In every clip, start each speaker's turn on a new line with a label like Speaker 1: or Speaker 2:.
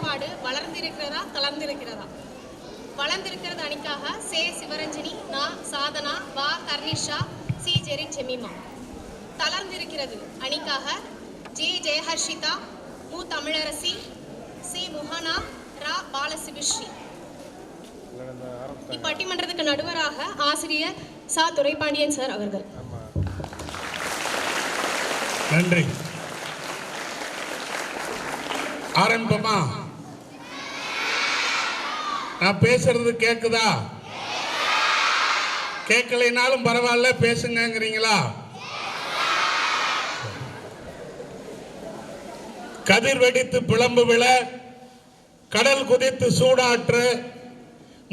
Speaker 1: பண்பாடு வளர்ந்திருக்கிறதா தளர்ந்திருக்கிறதா? வளர்ந்திருக்கிறது அணிக்காக சே சிவரஞ்சனி, நா சாதனா, வா கர்னிஷா, சி ஜெரி ஜெமிமா. தளர்ந்திருக்கிறது அணிக்காக ஜே ஜெயஹர்ஷிதா, மு தமிழரசி, சி முஹனா, ரா பாலசிபிஸ்ரீ. இப்பட்டிமன்றத்துக்கு நடுவராக ஆசிரியர் சா துரைபாண்டியன் சார் அவர்கள்.
Speaker 2: நன்றி. ஆரம்பமா? நான் பேசுறது கேக்குதா? கேட்கலைனாலும் பரவாயில்ல, பேசுங்கிறீங்களா? கதிர் வெடித்து பிளம்பு விழ, கடல் குதித்து சூடாற்று,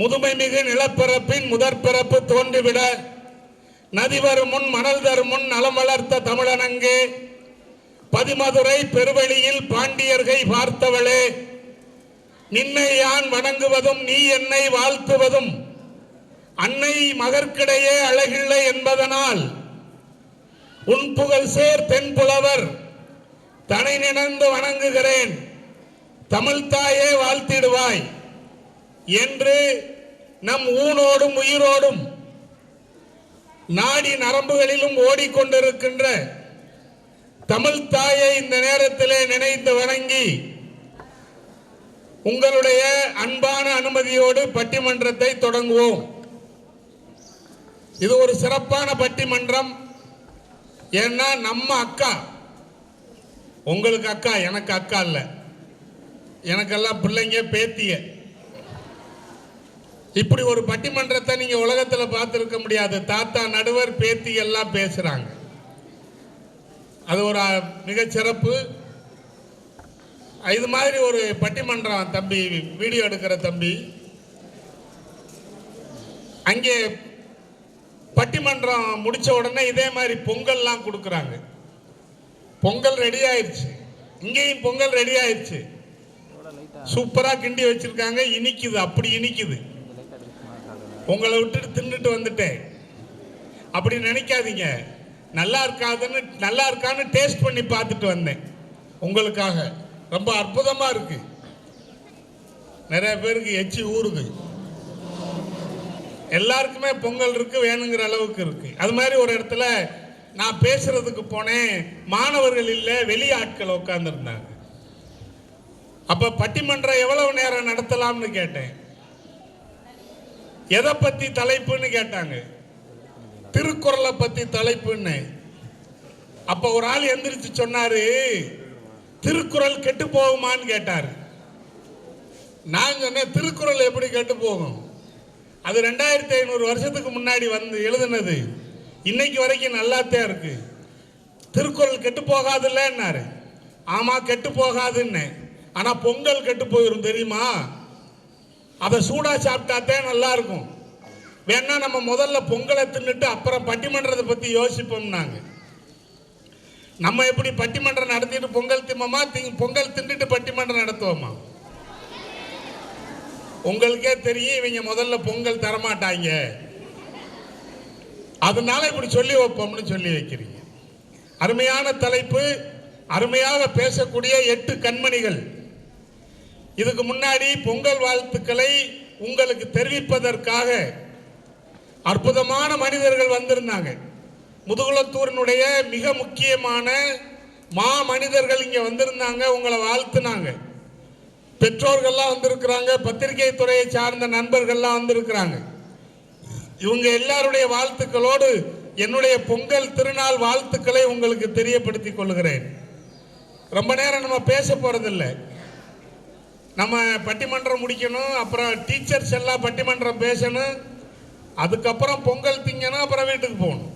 Speaker 2: முதுமை மிகு நிலப்பிறப்பின் முதற்பிறப்பு தோன்றிவிட, நதி வரும் முன் மணல் தரும் முன் நலம் வளர்த்த தமிழனங்கே, பதிமதுரை பெருவெளியில் பாண்டியர்கை பார்த்தவளே, நின்னை யான் வணங்குவதும் நீ என்னை வாழ்த்துவதும் அன்னை மகற்கிடையே அழகில்லை என்பதனால், உன் புகழ் சேர் தென்புலவர் தனை நினைந்து வணங்குகிறேன், தமிழ் தாயே வாழ்த்திடுவாய் என்று நம் ஊனோடும் உயிரோடும் நாடி நரம்புகளிலும் ஓடிக்கொண்டிருக்கின்ற தமிழ் தாயை இந்த நேரத்திலே நினைத்து வணங்கி, உங்களுடைய அன்பான அனுமதியோடு பட்டிமன்றத்தை தொடங்குவோம். இது ஒரு சிறப்பான பட்டிமன்றம். ஏன்னா நம்ம அக்கா, உங்களுக்கு அக்கா, எனக்கு அக்கா இல்ல, எனக்கெல்லாம் பிள்ளைங்க பேத்திய. இப்படி ஒரு பட்டிமன்றத்தை நீங்க உலகத்தில் பார்த்திருக்க முடியாது. தாத்தா நடுவர் பேத்தி எல்லாம் பேசுறாங்க. அது ஒரு மிகச் சிறப்பு. இது மாதிரி ஒரு பட்டிமன்றம் தம்பி, வீடியோ எடுக்கிற தம்பி, அங்கே பட்டிமன்றம் முடிச்ச உடனே இதே மாதிரி பொங்கல்லாம் கொடுக்குறாங்க. பொங்கல் ரெடி ஆயிடுச்சு, இங்கேயும் பொங்கல் ரெடி ஆயிடுச்சு. சூப்பரா கிண்டி வச்சிருக்காங்க, இனிக்குது, அப்படி இனிக்குது. உங்களை விட்டுட்டு தின்னுட்டு வந்துட்டேன் அப்படி நினைக்காதீங்க. நல்லா இருக்கான்னு டேஸ்ட் பண்ணி பார்த்துட்டு வந்தேன் உங்களுக்காக. ரொம்ப அற்புதமா இருக்கு. நிறைய பேருக்கு எச்சி ஊறுது. எல்லாருக்குமே பொங்கல் இருக்கு, வேணுங்கிற அளவுக்கு இருக்கு. அது மாதிரி ஒரு இடத்துல நான் பேசுறதுக்கு போனேன், மாணவர்கள் இல்லை, வெளியாட்கள் உட்கார்ந்து இருந்தாங்க. அப்ப பட்டிமன்றம் எவ்வளவு நேரம் நடத்தலாம்னு கேட்டேன். எதை பத்தி தலைப்புன்னு கேட்டாங்க. திருக்குறளை பத்தி தலைப்புன்னு. அப்ப ஒரு ஆள் எந்திரிச்சு சொன்னாரு, திருக்குறள் கெட்டு போகுமான்னு கேட்டாரு. நான் சொன்னேன், திருக்குறள் எப்படி கெட்டு போகும்? அது 2500 வருஷத்துக்கு முன்னாடி வந்து எழுதுனது, இன்னைக்கு வரைக்கும் நல்லாத்தான் இருக்கு. திருக்குறள் கெட்டு போகாதுல்லன்னாரு. ஆமா, கெட்டு போகாதுன்னு. ஆனா பொங்கல் கெட்டு போயிடும் தெரியுமா? அதை சூடா சாப்பிட்டாத்தான் நல்லா இருக்கும். வேணா நம்ம முதல்ல பொங்கலை தின்னுட்டு அப்புறம் பட்டிமன்றத்தை பத்தி யோசிப்போம்னாங்க. நம்ம எப்படி பட்டிமன்றம் நடத்திட்டு பொங்கல் திம்மமா, பொங்கல் தின்னுட்டு பட்டிமன்றம் நடத்துவோமா? உங்களுக்கே தெரியும், இவங்க முதல்ல பொங்கல் தரமாட்டாங்க, அதனால இப்படி சொல்லி வைப்போம்னு சொல்லி வைக்கிறீங்க. அருமையான தலைப்பு, அருமையாக பேசக்கூடிய 8 கண்மணிகள். இதுக்கு முன்னாடி பொங்கல் வாழ்த்துக்களை உங்களுக்கு தெரிவிப்பதற்காக அற்புதமான மனிதர்கள் வந்திருந்தாங்க. முதுகுளத்தூரினுடைய மிக முக்கியமான மா மனிதர்கள் இங்க வந்திருந்தாங்க, உங்களை வாழ்த்துனாங்க. பெற்றோர்கள்லாம் வந்திருக்கிறாங்க, பத்திரிகை துறையை சார்ந்த நண்பர்கள்லாம் வந்திருக்கிறாங்க. இவங்க எல்லாருடைய வாழ்த்துக்களோடு என்னுடைய பொங்கல் திருநாள் வாழ்த்துக்களை உங்களுக்கு தெரியப்படுத்திக் கொள்கிறேன். ரொம்ப நேரம் நம்ம பேச போறதில்லை. நம்ம பட்டிமன்றம் முடிக்கணும், அப்புறம் டீச்சர்ஸ் எல்லாம் பட்டிமன்றம் பேசணும், அதுக்கப்புறம் பொங்கல் திங்கணும், அப்புறம் வீட்டுக்கு போகணும்.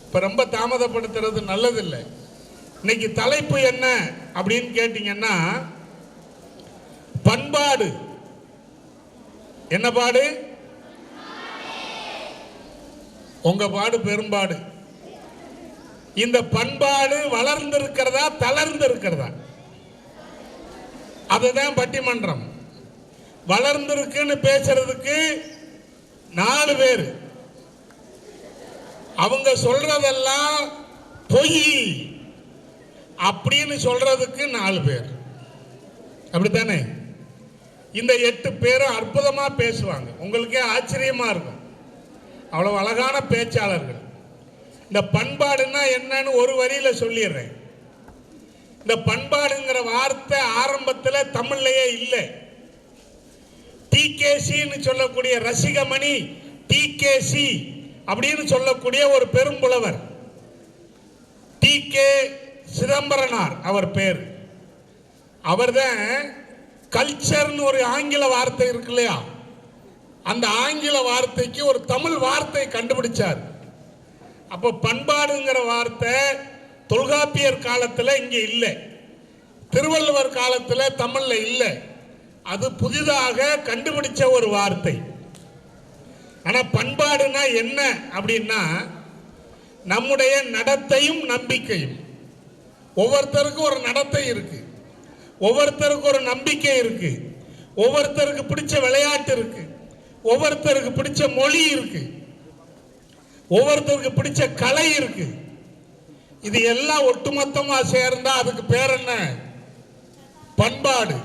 Speaker 2: இப்போ ரொம்ப தாமதப்படுத்துறது நல்லதில்லை. இன்னைக்கு தலைப்பு என்ன அப்படின்னு கேட்டீங்கன்னா, பண்பாடு. என்ன பாடு? உங்க பாடு பெரும்பாடு. இந்த பண்பாடு வளர்ந்திருக்கிறதா தளர்ந்திருக்கிறதா? அதுதான் பட்டிமன்றம். வளர்ந்திருக்குன்னு பேசுறதுக்கு 4 பேர், அவங்க சொல்றதெல்லாம் பொய் அப்படின்னு சொல்றதுக்கு 4 பேர். அப்படித்தானே? இந்த 8 பேரும் அற்புதமா பேசுவாங்க. உங்களுக்கே ஆச்சரியமா இருக்கும். அவ்வளவு அழகான பேச்சாளர்கள். இந்த பண்பாடுன்னா என்னன்னு ஒரு வரியில சொல்லிடுறேன். இந்த பண்பாடுங்கிற வார்த்தை ஆரம்பத்தில் தமிழ்லயே இல்லை. டிகேசின்னு சொல்லக்கூடிய ரசிகமணி டிகேசி அப்படின்னு சொல்லக்கூடிய ஒரு பெரும்புலவர் டிகே சிதம்பரனார் அவர் பேர். அவர்தான் கல்ச்சர்னு ஒரு ஆங்கில வார்த்தை இருக்கு இல்லையா, அந்த ஆங்கில வார்த்தைக்கு ஒரு தமிழ் வார்த்தை கண்டுபிடிச்சார். அப்போ பண்பாடுங்கிற வார்த்தை தொல்காப்பியர் காலத்தில் இங்கே இல்லை, திருவள்ளுவர் காலத்தில் தமிழ்ல இல்லை. அது புதிதாக கண்டுபிடிச்ச ஒரு வார்த்தை. ஆனால் பண்பாடுனா என்ன அப்படின்னா நம்முடைய நடத்தையும் நம்பிக்கையும். ஒவ்வொருத்தருக்கும் ஒரு நடத்தை இருக்கு, ஒவ்வொருத்தருக்கு ஒரு நம்பிக்கை இருக்கு, ஒவ்வொருத்தருக்கு பிடிச்ச விளையாட்டு இருக்கு, ஒவ்வொருத்தருக்கு பிடிச்ச மொழி இருக்கு, ஒவ்வொருத்தருக்கு பிடிச்ச கலை இருக்கு. இது எல்லாம் ஒட்டுமொத்தமா சேர்ந்தா அதுக்கு பேர் என்ன? பண்பாடு,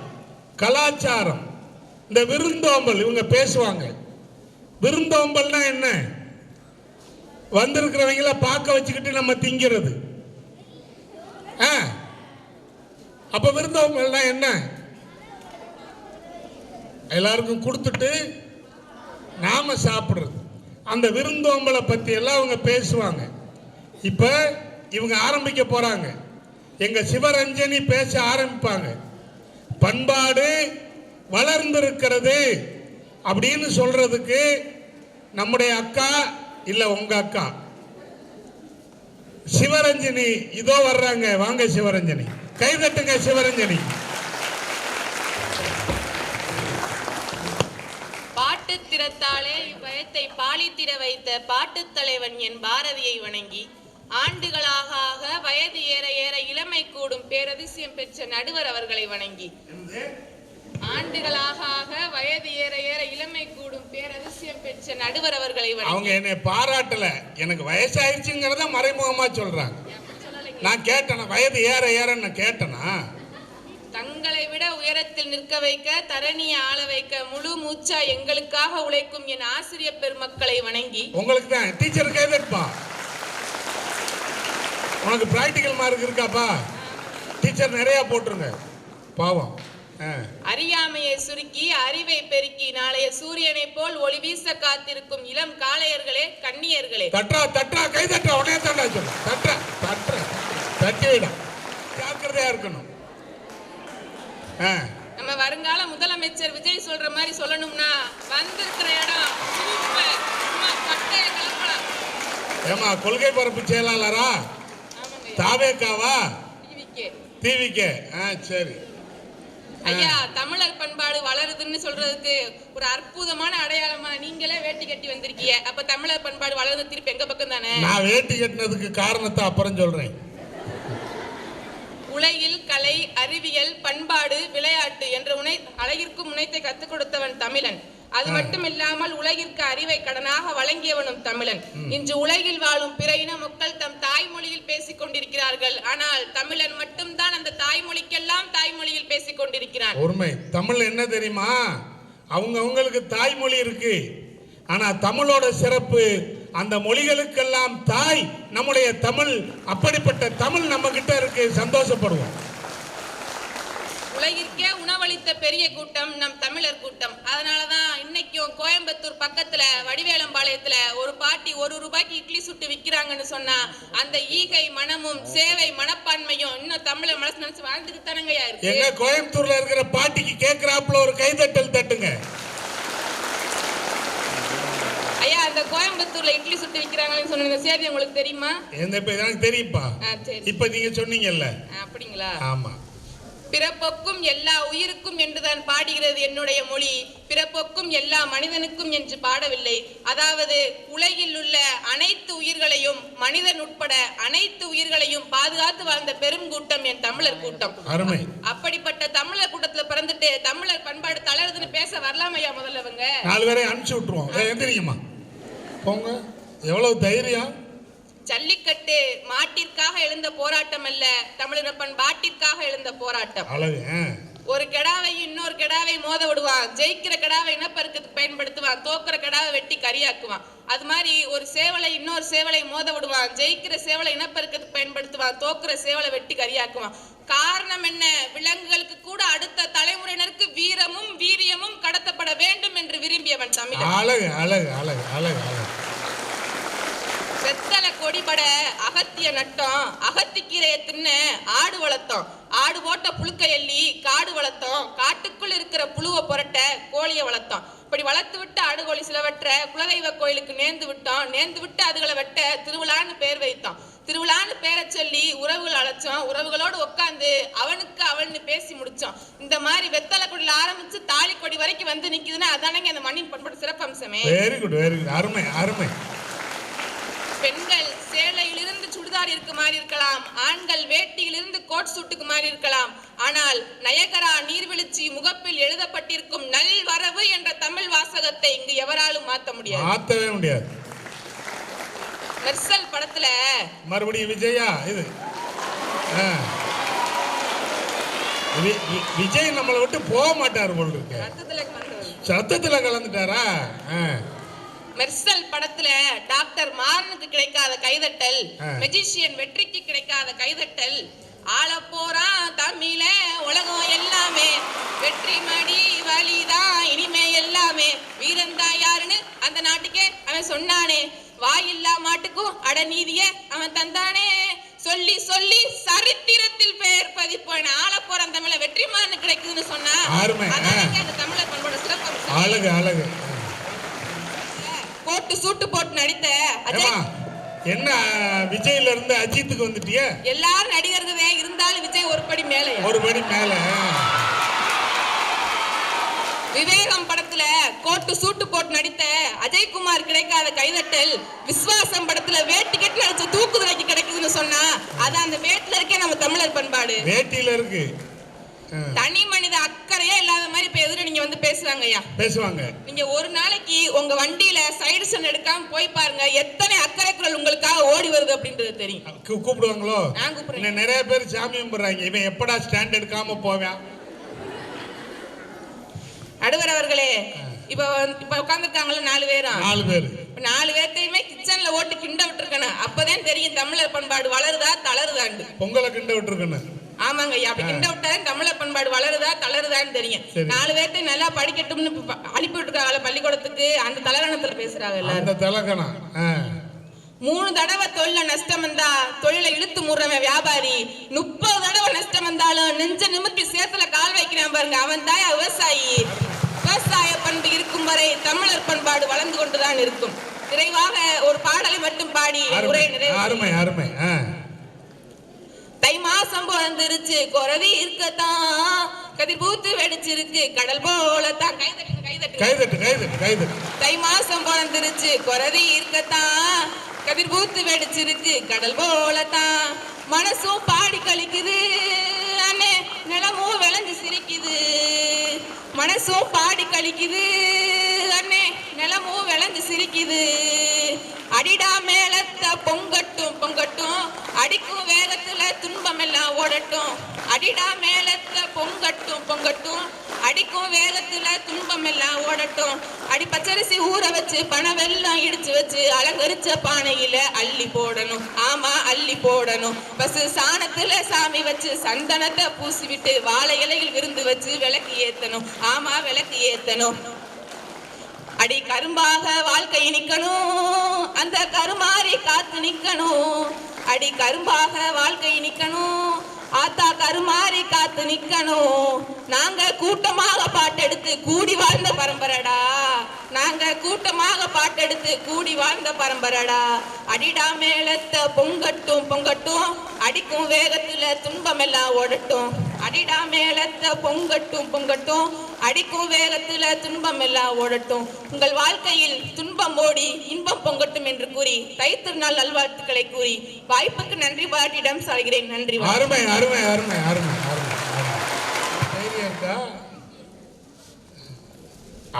Speaker 2: கலாச்சாரம். இந்த விருந்தோம்பல் இவங்க பேசுவாங்க. விருந்தோம்பல்னா என்ன? வந்திருக்கிறவங்கள பார்க்க வச்சுக்கிட்டு நம்ம திங்கிறது. அப்ப விருந்தோம்பல்னா என்ன? எல்லாருக்கும் கொடுத்துட்டு நாம சாப்பிடுறது. அந்த விருந்தோம்பலை பத்தி எல்லாம் அவங்க பேசுவாங்க. இப்ப இவங்க ஆரம்பிக்க போறாங்க. எங்க சிவரஞ்சனி பேச ஆரம்பிப்பாங்க. பண்பாடு வளர்ந்திருக்கிறது அப்படின்னு சொல்றதுக்கு நம்முடைய அக்கா இல்ல உங்க அக்கா சிவரஞ்சனி இதோ வர்றாங்க. வாங்க சிவரஞ்சனி, கைதட்டுங்க சிவரஞ்சனி.
Speaker 3: பாட்டு திறத்தாலே இவ்வயத்தை பாலித்திர வைத்த பாட்டு தலைவன் என் பாரதியை வணங்கி, ஆண்டுகளாக வயது ஏற ஏற இளமை கூடும் பேரதிசயம் பெற்ற நடுவர் அவர்களை வணங்கி, ஆண்டுகளாக வயது ஏற ஏற இளமை கூடும் பேரதிசயம் பெற்ற நடுவர் அவர்களை வணங்கி.
Speaker 2: அவங்க என்னை பாராட்டல, எனக்கு வயசாயிருச்சுங்கிறத மறைமுகமா சொல்றாங்க. நான் கேட்டேனா வயது ஏற ஏறன்னு கேட்டேனா?
Speaker 3: தங்களை விட உயரத்தில் நிற்க வைக்க, தரணியை ஆள வைக்க முழு மூச்சா எங்களுக்காக உழைக்கும் என் ஆசிரியர் பெருமக்களை வணங்கி.
Speaker 2: உங்களுக்கு தான் டீச்சர் கைதட்டுப்பா. உனக்கு பிராக்டிக்கல் மார்க் இருக்காப்பா? டீச்சர் நிறைய போட்டுருங்க பாவம்.
Speaker 3: அறியாமையை சுருக்கி அறிவை பெருக்கி நாளைய சூரியனை போல் ஒளி வீச காத்திருக்கும் இளம் காளையர்களே, கன்னியர்களே.
Speaker 2: தட்டா தட்டா கை தட்டா உடனே தட்டா சொல்லு. தட்டா தட்டா தட்டிவிடா, ஜாக்கிரதையா இருக்கணும்.
Speaker 3: நம்ம வருங்கால முதலமைச்சர் விஜய் சொல்ற மாதிரி சொல்லணும்னா வந்திருக்கிற இடம்
Speaker 2: ஏமா கொள்கை பரப்பு செயலாளரா? தாவேக்காவா? டிவிகே. சரி
Speaker 3: ஐயா, தமிழர் பண்பாடு வளருதுன்னு சொல்றதுக்கு ஒரு அற்புதமான அடையாளமா நீங்களே வேட்டி கட்டி வந்திருக்கீங்க. அப்ப தமிழர் பண்பாடு வளருது திருப்பி எங்க பக்கம் தானே.
Speaker 2: நான் வேட்டி கட்டினதுக்கு காரணத்தை அப்புறம் சொல்றேன்.
Speaker 3: உலகில் கலை, அறிவியல், பண்பாடு, விளையாட்டு என்ற அழகிற்கும் முனைத்தை கத்துக் கொடுத்தவன் தமிழன். அது மட்டும் இல்லாமல் உலகிற்கு அறிவை கடனாக வழங்கியவனும் தமிழன். இன்று உலகில் வாழும் பிற இன மக்கள் தம் தாய்மொழியில் பேசிக் கொண்டிருக்கிறார்கள். ஆனால் தமிழன் மட்டும்தான் அந்த தாய்மொழிக்கெல்லாம் தாய்மொழியில் பேசிக் கொண்டிருக்கிறான்.
Speaker 2: உண்மை. தமிழ் என்ன தெரியுமா? அவங்களுக்கு தாய்மொழி இருக்கு. ஆனா தமிழோட சிறப்பு அந்த மொழிகளுக்கெல்லாம் தாய் நம்முடைய தமிழ். அப்படிப்பட்ட தமிழ் நம்ம கிட்ட இருக்கு, சந்தோஷப்படுவோம்.
Speaker 3: உலகிற்கே உணவளித்த பெரிய கூட்டம் நம் தமிழர் கூட்டம். அதனாலதான் இன்னைக்கும் கோயம்புத்தூர் பக்கத்துல வடிவேலம்பாளையத்துல ஒரு பாட்டி 1 ரூபாய்க்கு இட்லி சுட்டு விக்கிறாங்கன்னு சொன்னா அந்த ஈகை மனமும் சேவை மனப்பான்மையும் இன்னும் தமிழர் மனசு நினைச்சு வாழ்ந்துட்டு தானங்கயா இருக்கு.
Speaker 2: எங்க கோயம்புத்தூர்ல இருக்கிற பாட்டிக்கு கேட்கிறாப்புல ஒரு கைதட்டல் தட்டுங்க
Speaker 3: ஐயா. அந்த கோயம்புத்தூர்ல இட்லி சுட்டு விக்கிறாங்கன்னு சொன்ன செய்தி உங்களுக்கு தெரியுமா?
Speaker 2: எனக்கு தெரியும்பா. இப்ப நீங்க சொன்னீங்கல்ல.
Speaker 3: அப்படிங்களா?
Speaker 2: ஆமா.
Speaker 3: பிறப்பொக்கும் எல்லா உயிருக்கும் என்றுதான் பாடுகிறது என்னுடைய மொழி. பிறப்பொக்கும் எல்லா மனிதனுக்கும் என்று பாடவில்லை. அதாவது உலகில் உள்ள அனைத்து உயிர்களையும், மனிதன் உட்பட அனைத்து உயிர்களையும் பாதுகாத்து வாழ்ந்த பெரும் கூட்டம் என் தமிழர் கூட்டம்.
Speaker 2: அருமை.
Speaker 3: அப்படிப்பட்ட தமிழர் கூட்டத்துல பிறந்துட்டு தமிழர் பண்பாடு தளருதுன்னு பேச வரலாமையா? முதல்ல இவங்க
Speaker 2: 4 பேரை அனுப்பிச்சு விட்டுருவோம். எந்திரிங்கம்மா போங்க. எவ்வளவு தைரியம்.
Speaker 3: ஜல்லிக்கட்டு மாட்டிற்காக எழுந்த போராட்டம் அல்ல, தமிழர் பண்பாட்டிற்காக எழுந்த போராட்டம். ஒரு கெடாவை இன்னொரு கெடாவை மோத விடுவான். ஜெயிக்கிற கெடாவை இனப்பெருக்கத்துக்கு பயன்படுத்துவான். தோக்குற கெடாவை வெட்டி கரியாக்குவான். அது மாதிரி ஒரு சேவலை இன்னொரு சேவலை மோத விடுவான். ஜெயிக்கிற சேவலை இனப்பெருக்கத்துக்கு பயன்படுத்துவான். தோக்குற சேவலை வெட்டி கரியாக்குவான். காரணம் என்ன? விலங்குகளுக்கு கூட அடுத்த தலைமுறையினருக்கு வீரமும் வீரியமும் கடத்தப்பட வேண்டும் என்று விரும்பியவன் தமிழன்.
Speaker 2: அழகு அழகு அழகு அழகு அழகு.
Speaker 3: வெத்தலை கொடிபட அகத்திய நட்டோம். அகத்திக்கீரையை தின்ன ஆடு வளர்த்தோம். ஆடு போட்ட புழுக்க எள்ளி காடு வளர்த்தோம். காட்டுக்குள் இருக்கிற புழுவை புரட்ட கோழியை வளர்த்தோம். இப்படி வளர்த்து விட்டு ஆடுகோழி சிலவற்ற குலதெய்வ கோயிலுக்கு நேர்ந்து விட்டோம். நேர்ந்து விட்டு அதுகளை வெட்ட திருவிழான்னு பேர் வைத்தோம். திருவிழான்னு பேரை சொல்லி உறவுகள் அழைச்சோம். உறவுகளோடு உட்காந்து அவனுக்கு அவள்னு பேசி முடிச்சோம். இந்த மாதிரி வெத்தலை கொடியில ஆரம்பிச்சு தாலி கொடி வரைக்கும் வந்து நிக்குதுன்னா அதானங்க அந்த மண்ணின் பண்பாடு சிறப்பம்சமே.
Speaker 2: Very good very good. அருமை அருமை.
Speaker 3: பெண்கள் சேலையிலிருந்து சுடிதார் இருக்கு மாதிரி இருக்கலாம். ஆண்கள் வேட்டியிலிருந்து கோட் சூட்டுக்கு மாதிரி இருக்கலாம். ஆனால் நயகரா நீர்வீழ்ச்சி முகப்பில் எழுதப்பட்டிருக்கும் நல்வரவு என்ற தமிழ் வாசகத்தை இங்கு எவராலும் மாற்ற முடியாது.
Speaker 2: மாற்றவே முடியாது.
Speaker 3: மெர்சல் படத்துல
Speaker 2: மறுபடியும் விஜயா இது விஜய் நம்மளை விட்டு போக மாட்டார் போல் இருக்கு. சத்தத்துல கலந்துட்டாரா?
Speaker 3: மெர்சல் படத்துல டாக்டர் மாறனுக்கு கிடைக்காத கைதட்டல், மெஜிஷியன் வெற்றிக்கு கிடைக்காத கைதட்டல், ஆள போறான் தமிழ உலகம் எல்லாமே, வெற்றி மடி வழிதான் இனிமே எல்லாமே, வீரந்தா யாருன்னு அந்த நாட்டுக்கே அவன் சொன்னானே, வாயில்லா மாட்டுக்கும் அடநீதிய அவன் தந்தானே, சொல்லி சொல்லி சரித்திரத்தில் பெயர் பதிப்பான ஆள போறான் தமிழ வெற்றிமாறனு கிடைக்குதுன்னு சொன்னா அந்த தமிழர் பண்போட சிறப்பு.
Speaker 2: அழகு அழகு.
Speaker 3: போட்டு சூட்டு போட்டு நடித்த அஜய்
Speaker 2: என்ன விஜய்ல இருந்து அஜித்துக்கு வந்துட்டியா?
Speaker 3: எல்லாரும் நடிகர்களே இருந்தாலும் விஜய் ஒரு படி மேல.
Speaker 2: ஒரு படி மேல.
Speaker 3: விவேகம் படத்துல கோட்டு சூட்டு போட்டு நடித்த அஜய்குமார் கிடைக்காத கைதட்டல், விஸ்வாசம் படத்துல வேட்டி கட்டி நடிச்ச தூக்குதுறைக்கு கிடைக்குதுன்னு சொன்னா அது அந்த வேட்டில இருக்கே நம்ம தமிழர் பண்பாடு.
Speaker 2: வேட்டில இருக்கு.
Speaker 3: தனி மனித அக்கறையே இல்லாத மாதிரி இப்ப எதிர நீங்க வந்து பேசுவாங்க ஐயா.
Speaker 2: பேசுவாங்க.
Speaker 3: நீங்க ஒரு நாளைக்கு உங்க வண்டியில சைடு ஸ்டாண்ட் எடுக்காம போய் பாருங்க, எத்தனை அக்கறை குரல் உங்களுக்காக ஓடி வருது அப்படின்றது தெரியும்.
Speaker 2: கூப்பிடுவாங்களோ?
Speaker 3: நான் கூப்பிடுறேன்.
Speaker 2: நிறைய பேர் சாமி கும்பிடுறாங்க, இவன் எப்படா ஸ்டாண்ட் எடுக்காம போவான்.
Speaker 3: நடுவர் அவர்களே, இப்ப உட்கார்ந்துருக்காங்களா 4 பேரும்?
Speaker 2: 4 பேர்.
Speaker 3: 4 பேர்த்தையுமே கிச்சன்ல ஓட்டு கிண்ட விட்டுருக்கணும். அப்பதான் தெரியும் தமிழர் பண்பாடு வளருதா தளருதான்னு.
Speaker 2: பொங்கலை கிண்ட விட்டுருக்கணும்.
Speaker 3: ஆமாங்க ஐயா, அப்படி கிண்ட விட்டாதான் தமிழர் பண்பாடு வளருதா தளருதான்னு தெரியும். 4 பேர்த்தையும் நல்லா படிக்கட்டும்னு அனுப்பி விட்டுருக்காங்க பள்ளிக்கூடத்துக்கு. அந்த தலகணத்துல பேசுறாங்க எல்லாரும்.
Speaker 2: அந்த தலகணம்
Speaker 3: 3 தடவை தொழில நஷ்டம் வந்தா தொழிலை இழுத்து முடுறவன் வியாபாரி, 30 தடவை நஷ்டம் வந்தாலும் நெஞ்ச நிமித்தி சேத்துல கால் வைக்கிறான் பாருங்க, அவன் தான் விவசாயி. விவசாய பண்பு இருக்கும் வரை தமிழர் பண்பாடு வளர்ந்து கொண்டுதான் இருக்கும். நிறைவாக ஒரு பாடலை மட்டும் பாடி உரை நிறைவு. தை மாசம் பிறந்துருச்சு குறதி இருக்கத்தான், கதிர் பூத்து வெடிச்சிருக்கு கடல் போலத்தான். கைதட்டு. தை மாசம் பிறந்துருச்சு குறதி இருக்கத்தான், கதிர் பூத்து வெடிச்சிருக்கு கடல் போலத்தான், மனசும் பாடி கழிக்குது அண்ணே நிலமும் விளைஞ்சு சிரிக்குது, மனசும் பாடி கழிக்குது அண்ணே நிலமும் விளைஞ்சு சிரிக்குது, அடிடா மேலத்த பொங்கட்டும் பொங்கட்டும், அடிக்கும் வேகத்துல துன்பம் எல்லாம் ஓடட்டும், அடிடா மேலத்த பொங்கட்டும் பொங்கட்டும், அடிக்கும் வேகத்துல துன்பம் எல்லாம் ஓடட்டும், அடி பச்சரிசி ஊற வச்சு பண வெல்லம் இடிச்சு வச்சு அலங்கரிச்ச பானையில அள்ளி போடணும். ஆமா அள்ளி போடணும். பசு சாணத்துல சாமி வச்சு சந்தனத்தை பூசி விட்டு வாழை இலையில் விருந்து வச்சு விளக்கு ஏத்தணும். ஆமா விளக்கு ஏத்தணும். அடி கரும்பாக வாழ்க்கை நிக்கணும், அந்த கருமாறி காத்து நிக்கணும், அடி கரும்பாக வாழ்க்கை நிக்கணும், ஆத்தா கருமாறி காத்து நிக்கணும். நாங்க கூட்டமாக பாட்டெடுத்து கூடி வாழ்ந்த பரம்பரடா, நாங்க கூட்டமாக பாட்டெடுத்து கூடி வாழ்ந்த பரம்பரடா, அடிடா மேலத்த பொங்கட்டும் பொங்கட்டும், அடிக்கும் வேகத்துல துன்பம் எல்லாம் ஓடட்டும், அடிடா மேலத்த பொங்கட்டும் பொங்கட்டும், அடிக்கும் வேகத்துல துன்பம் எல்லாம் ஓடட்டும், உங்கள் வாழ்க்கையில் துன்பம் ஓடி இன்பம் பொங்கட்டும் என்று கூறி தைத்திருநாள் நல்வாழ்த்துக்களை கூறி வாய்ப்புக்கு நன்றி பாட்டிடம் சாகிறேன். நன்றி.
Speaker 2: அருமை அருமை அருமை அருமை அருமை.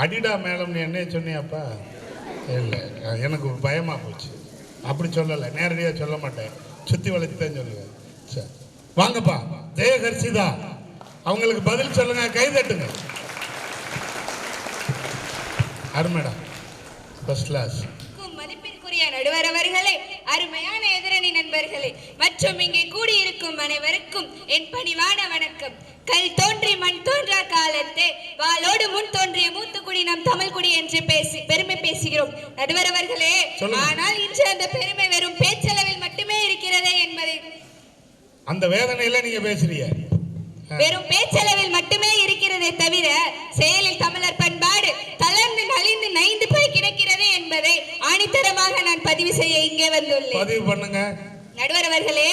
Speaker 2: அடிடா மேலம்னு என்ன சொன்னியாப்பா? இல்லை, எனக்கு பயமா போச்சு. அப்படி சொல்லலை, நேரடியாக சொல்ல மாட்டேன், சுத்தி வளைச்சு தான் சொல்லுவேன். சரி வாங்கப்பா. ஜெயகர்ஷிதா அவங்களுக்கு பதில் சொல்லுங்க, கை தட்டுங்க. அருமைடா, ஃபர்ஸ்ட் கிளாஸ்.
Speaker 4: மதிப்பிற்குரிய நடுவர் அவர்களே, அருமையான எதிரணி நண்பர்களே மற்றும் இங்கே கூடியிருக்கும் அனைவருக்கும் என் பணிவான வணக்கம். கல் தோன்றி மண் தோன்றா காலத்தே வாளோடு முன் தோன்றிய மூத்துக்குடி நம் தமிழ் குடி என்று பெருமை பேசுகிறோம் நடுவர் அவர்களே. ஆனால் இன்று அந்த பெருமை வெறும் பேச்சளவில் மட்டுமே இருக்கிறதே என்பதை
Speaker 2: அந்த வேதனையில நீங்க பேசுறீங்க.
Speaker 4: வெறும் பேச்சளவில் மட்டுமே இருக்கிறதே தவிர செயலில் தமிழர் பண்பாடு தளர்ந்து நலிந்து நைந்து போய் கிடக்கிறது என்பதை ஆணித்தரமாக நான் பதிவு செய்ய இங்கே வந்துள்ளேன்.
Speaker 2: பதிவு பண்ணுங்க
Speaker 4: நடுவர் அவர்களே.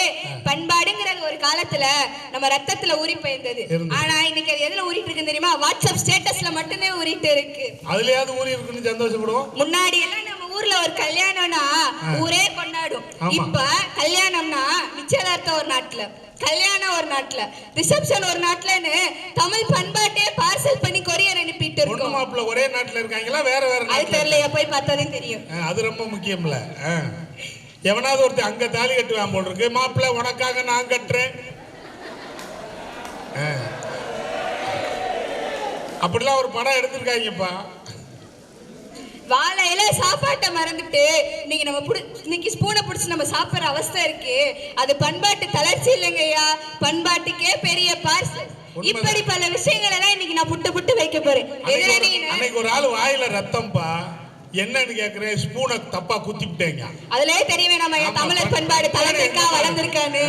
Speaker 4: பண்பாடுங்கிறது ஒரு காலத்துல நம்ம ரத்தத்துல ஊறி போயிருந்தது. ஆனா இன்னைக்கு அது எதுல ஊறிட்டு இருக்கு தெரியுமா? வாட்ஸ்அப் ஸ்டேட்டஸ்ல மட்டுமே ஊறிட்டு இருக்கு.
Speaker 2: அதுலயாவது ஊறி இருக்குன்னு சந்தோஷப்படுவோம்.
Speaker 4: முன்னாடி எல்லாம் நம்ம ஊர்ல ஒரு கல்யாணம்னா ஊரே கொண்டாடும். இப்ப கல்யாணம்னா நிச்சயதார்த்தம் ஒரு நாட்டுல, கல்யாணம் ஒரு நாட்டுல, ரிசப்ஷன் ஒரு நாட்டுலன்னு தமிழ் பண்பாட்டே பார்சல் பண்ணி கொரியர் அனுப்பிட்டு இருக்கோம்.
Speaker 2: மாப்பிள்ள ஒரே நாட்டுல இருக்காங்களா வேற வேற?
Speaker 4: அது தெரியலையா, போய் பார்த்தாதான் தெரியும்.
Speaker 2: அது ரொம்ப முக்கியம்ல. எவனாவது ஒருத்தர் அங்க தாலி கட்டுவான் போல் இருக்கு, மாப்பிள்ள உனக்காக நான் கட்டுறேன். அப்படிலாம் ஒரு படம் எடுத்திருக்காங்கப்பா.
Speaker 4: வாழையில சாப்பாட்டை மறந்துட்டு இன்னைக்கு ஸ்பூனை பிடிச்சி நம்ம சாப்பிடுற அவஸ்தை இருக்கு. அது பண்பாட்டு தளர்ச்சி இல்லைங்கய்யா, பண்பாட்டுக்கே பெரிய பார்சல். இப்படி பல விஷயங்கள் எல்லாம் இன்னைக்கு நான் புட்டு வைக்க போறேன்.
Speaker 2: அன்னைக்கு ஒரு ஆள் வாயில ரத்தம்பா, என்னன்னு கேக்குறேன், ஸ்பூனை தப்பா குத்திட்டேங்க.
Speaker 4: அதுலயே தெரியவே நம்ம தமிழர் பண்பாடு தளர்ந்திருக்கா வளர்ந்திருக்கான்னு.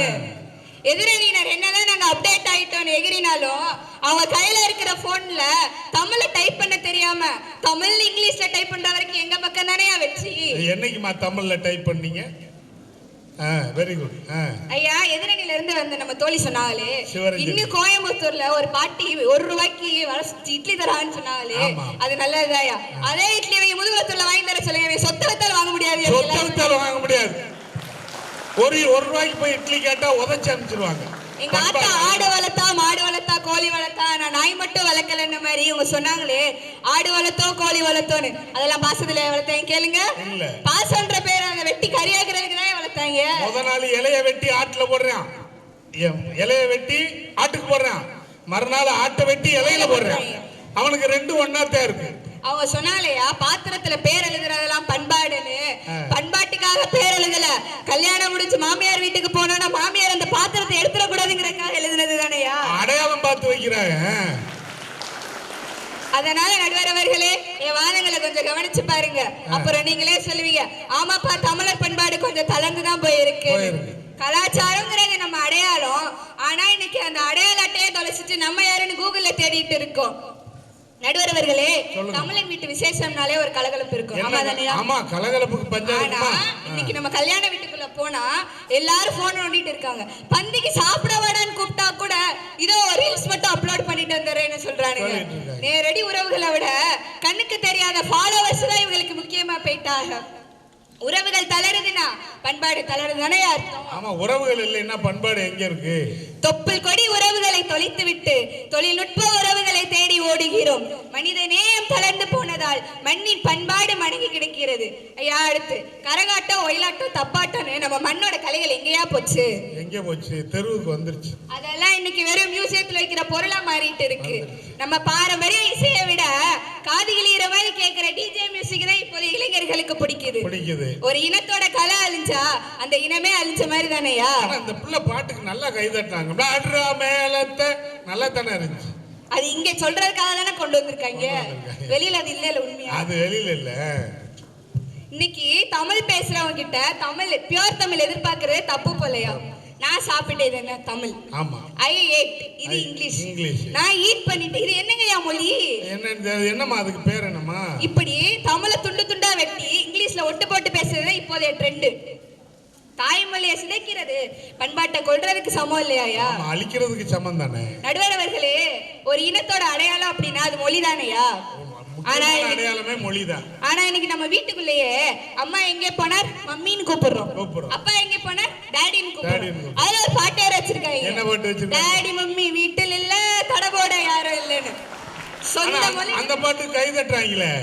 Speaker 4: எதிரணியினர் என்னதான் நாங்க அப்டேட் ஆயிட்டோம் எகிரினாலும் அவங்க கையில இருக்கிற போன்ல தமிழ்ல டைப் பண்ண தெரியாம தமிழ்ல இங்கிலீஷ்ல டைப் பண்ற வரைக்கும் எங்க பக்கம் தானே வெற்றி.
Speaker 2: என்னைக்குமா தமிழ்ல டைப் பண்ணீங்க? Very good.
Speaker 4: ஐயா, எதிரணியில இருந்து வந்த நம்ம தோழி சொன்னாங்களே, இன்னும் கோயம்புத்தூர்ல ஒரு பாட்டி 1 ரூபாய்க்கு இட்லி தரான்னு சொன்னாங்களே, அது நல்லதுதாயா. அதே இட்லி அவங்க முதுகுளத்தூர்ல வாங்கி தர சொல்லுங்க. சொத்த வித்தாலும் வாங்க முடியாது,
Speaker 2: சொத்த வித்தாலும் வாங்க முடியாது. ஒரு ரூபாய்க்கு போய் இட்லி கேட்டா உதச்சி அனுப்பிச்சிருவாங்க.
Speaker 4: எங்க ஆத்தா ஆடு வளர்த்தா, மாடு வளர்த்தா, கோழி வளர்த்தா, நான் நாய் மட்டும் வளர்க்கலன்னு மாதிரி இவங்க சொன்னாங்களே, ஆடு வளர்த்தோம் கோழி வளர்த்தோன்னு. அதெல்லாம் பாசத்துல வளர்த்தாங்க கேளுங்க. பாசன்ற பேர் அந்த வெட்டி கறியாக்குறதுக்கு தான் வளர்த்தாங்க.
Speaker 2: முத நாள் இலைய வெட்டி ஆட்டுல போடுறான், இலைய வெட்டி ஆட்டுக்கு போடுறான், மறுநாள் ஆட்டை வெட்டி இலையில போடுறான். அவனுக்கு 2 ஒண்ணாத்தான் இருக்கு.
Speaker 4: அவங்க சொன்னாலையா, பாத்திரத்துல பேர் எழுதுறதெல்லாம் பண்பாடுன்னு. பண்பாட்டுக்காக பேர் எழுதல, கல்யாணம் முடிச்சு மாமியார் வீட்டுக்கு போனோம்னா மாமியார் அந்த பாத்திரத்தை எடுத்துட கூடாதுங்கிறதுக்காக எழுதுனது தானையா.
Speaker 2: அடையாளம் பார்த்து வைக்கிறாங்க.
Speaker 4: அதனால நடுவர் அவர்களே, என் வாதங்களை கொஞ்சம் கவனிச்சு பாருங்க. அப்புறம் நீங்களே சொல்லுவீங்க, ஆமாப்பா தமிழர் பண்பாடு கொஞ்சம் தளர்ந்துதான் போயிருக்கு. கலாச்சாரம்ங்கிறது நம்ம அடையாளம். ஆனா இன்னைக்கு அந்த அடையாள அட்டையை தொலைச்சிட்டு நம்ம யாருன்னு கூகுள்ல தேடிட்டு இருக்கோம். நடுவர் அவர்களே, தமிழன் வீட்டு விசேஷம்னாலே ஒரு கலகலப்பு இருக்கும்.
Speaker 2: ஆமா, கலகலப்புக்கு பஞ்சம்.
Speaker 4: இன்னைக்கு நம்ம கல்யாண வீட்டுக்குள்ள போனா எல்லாரும் போன் நோண்டிட்டு இருக்காங்க. பந்திக்கு சாப்பிட வாடான்னு கூப்பிட்டா கூட இதோ ரீல்ஸ் மட்டும் அப்லோட் பண்ணிட்டு வந்துறேன்னு சொல்றானுங்க. நேரடி உறவுகளை விட கண்ணுக்கு தெரியாத ஃபாலோவர்ஸ் தான் இவங்களுக்கு முக்கியமா போயிட்டாங்க. உறவுகள் தளருதுன்னா பண்பாடு தளருதுதானே அர்த்தம்.
Speaker 2: ஆமா, உறவுகள் இல்லைன்னா பண்பாடு எங்க இருக்கு?
Speaker 4: தொப்புள் கொடி உறவுகளை தொலைத்து விட்டு தொழில்நுட்ப உறவுகளை தேடி ஓடுகிறோம். மனித நேயம் தளர்ந்து போனதால் மண்ணின் பண்பாடு மடங்கி கிடக்கிறது. ஐயா, அடுத்து கரகாட்டம், ஒயிலாட்டம், தப்பாட்டம்னு நம்ம மண்ணோட கலைகள் எங்கேயா போச்சு?
Speaker 2: எங்க போச்சு? தெருவுக்கு வந்துருச்சு.
Speaker 4: அதெல்லாம் இன்னைக்கு வெறும் மியூசியத்துல வைக்கிற பொருளா மாறிட்டு இருக்கு. நம்ம பாரம்பரிய இசையை விட காதுகளிற மாதிரி கேட்கிற டிஜே மியூசிக் தான் இப்போது இளைஞர்களுக்கு பிடிக்குது. ஒரு இனத்தோட கலை அழிஞ்சா அந்த இனமே அழிஞ்ச மாதிரி தானேயா.
Speaker 2: அந்த புள்ள பாட்டுக்கு நல்லா கை தட்டாங்க, நல்லா தானே இருந்துச்சு.
Speaker 4: அது இங்க சொல்றதுக்காக தானே கொண்டு வந்திருக்காங்க, வெளியில அது இல்ல. உண்மையா அது
Speaker 2: வெளியில இல்ல.
Speaker 4: இன்னைக்கு தமிழ் பேசுறவங்க கிட்ட தமிழ் பியூர் தமிழ் எதிர்பார்க்கறதே தப்பு போலையா. நான் சாப்பிட்டது என்ன தமிழ், ஐ ஏட் இது இங்கிலீஷ், நான் ஈட் பண்ணிட்டேன் இது என்னங்கயா மொழி?
Speaker 2: என்னம்மா அதுக்கு பேர் என்னம்மா?
Speaker 4: இப்படி தமிழை துண்டு துண்டா வெட்டி இங்கிலீஷ்ல ஒட்டு போட்டு பேசுறது இப்போதைய ட்ரெண்ட். தாய்மொழியை சிதைக்கிறது பண்பாட்டை கொள்றதுக்கு சமம் இல்லையா?
Speaker 2: அழிக்கிறதுக்கு சமம் தானே.
Speaker 4: நடுவர் அவர்களே, ஒரு இனத்தோட அடையாளம் அப்படின்னா அது மொழி தானையா.
Speaker 2: அடையாளமே மொழிதான்.
Speaker 4: ஆனா இன்னைக்கு நம்ம வீட்டுக்குள்ளேயே அம்மா எங்கே போனார் மம்மின்னு கூப்பிடுறோம், அப்பா எங்கே போனார் டாடின்னு கூப்பிடுறோம். அதுல ஒரு பாட்டு வேற வச்சிருக்காங்க,
Speaker 2: என்ன பாட்டு வச்சிருக்காங்க?
Speaker 4: டாடி மம்மி வீட்டில் இல்ல தடபோட யாரும் இல்லன்னு. சொந்த மொழி
Speaker 2: அந்த பாட்டு கை தட்டுறாங்களே,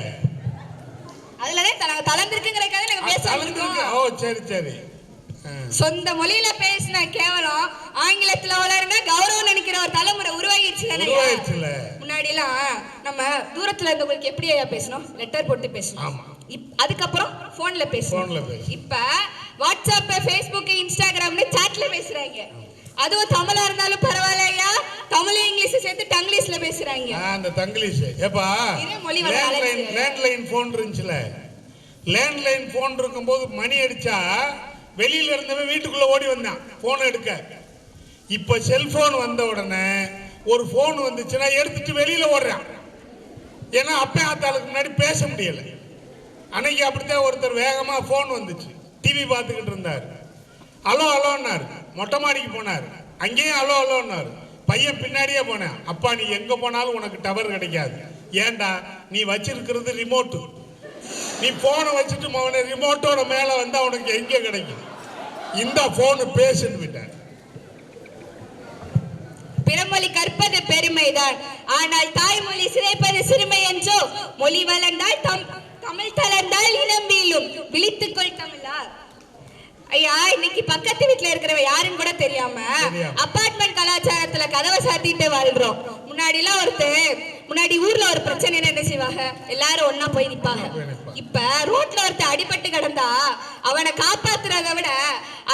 Speaker 4: அதுலதான் தளர்ந்திருக்குங்கிறதுக்காக நாங்க பேச வந்திருக்கோம்.
Speaker 2: ஓ சரி சரி.
Speaker 4: சொந்த மொழியில பேசின கேவலம் ஆங்கிலத்துல வளருங்க கௌரவம் நினைக்கிற ஒரு தலைமுறை உருவாகிடுச்சு. முன்னாடி எல்லாம் நம்ம தூரத்துல இருந்தவங்களுக்கு எப்படி பேசணும், லெட்டர் போட்டு பேசணும். அதுக்கப்புறம் போன்ல பேசணும். இப்ப வாட்ஸ்அப், ஃபேஸ்புக், இன்ஸ்டாகிராம்னு சாட்ல பேசுறாங்க. அதுவும் தமிழா இருந்தாலும் பரவாயில்லையா, தமிழ் இங்கிலீஷ் சேர்த்து டங்கிலீஷ்ல பேசுறாங்க.
Speaker 2: அந்த தங்கிலீஷ் ஏப்பா லேண்ட்லைன் போன் இருந்துச்சுல, லேண்ட்லைன் போன் இருக்கும்போது மணி அடிச்சா வெளியில இருந்தவன் வீட்டுக்குள்ள ஓடி வந்தான் போன் எடுக்க. இப்ப செல்போன் வந்த உடனே ஒரு போன் வந்துச்சுன்னா எடுத்துட்டு வெளியில ஓடுறான். ஏன்னா அப்ப ஆத்தாளுக்கு முன்னாடி பேச முடியல. அன்னைக்கு அப்படித்தான் ஒருத்தர் வேகமா போன் வந்துச்சு, டிவி பார்த்துக்கிட்டு இருந்தார். அலோ அலோன்னாரு, மொட்டை மாடிக்கு போனார், அங்கேயும் அலோ அலோன்னாரு. பையன் பின்னாடியே போனேன், அப்பா நீ எங்க போனாலும் உனக்கு டவர் கிடைக்காது. ஏண்டா நீ வச்சிருக்கிறது ரிமோட்டு, நீ போனை வச்சுட்டு அவனை ரிமோட்டோட மேல வந்து அவனுக்கு எங்க கிடைக்கும், இந்த போனு பேசுன்னு விட்டார்.
Speaker 4: பிறமொழி கற்பது பெருமைதான், ஆனால் தாய்மொழி சிதைப்பது சிறுமை என்றோ. மொழி வளர்ந்தால் தமிழ் தளர்ந்தால் இனம் வீழும், விழித்துக்கொள் தமிழா. ஐயா, இன்னைக்கு பக்கத்து வீட்டுல இருக்கிறவ யாருன்னு கூட தெரியாம அபார்ட்மெண்ட் கலாச்சாரத்துல கதவை சாத்திட்டு வாழ்றோம். முன்னாடி ஊர்ல ஒரு பிரச்சனை என்ன செய்வாங்க, எல்லாரும் ஒன்னா போய் நிப்பாங்க. இப்ப ரோட்ல ஒருத்தர் அடிபட்டு கிடந்தா அவனை காப்பாத்துறத விட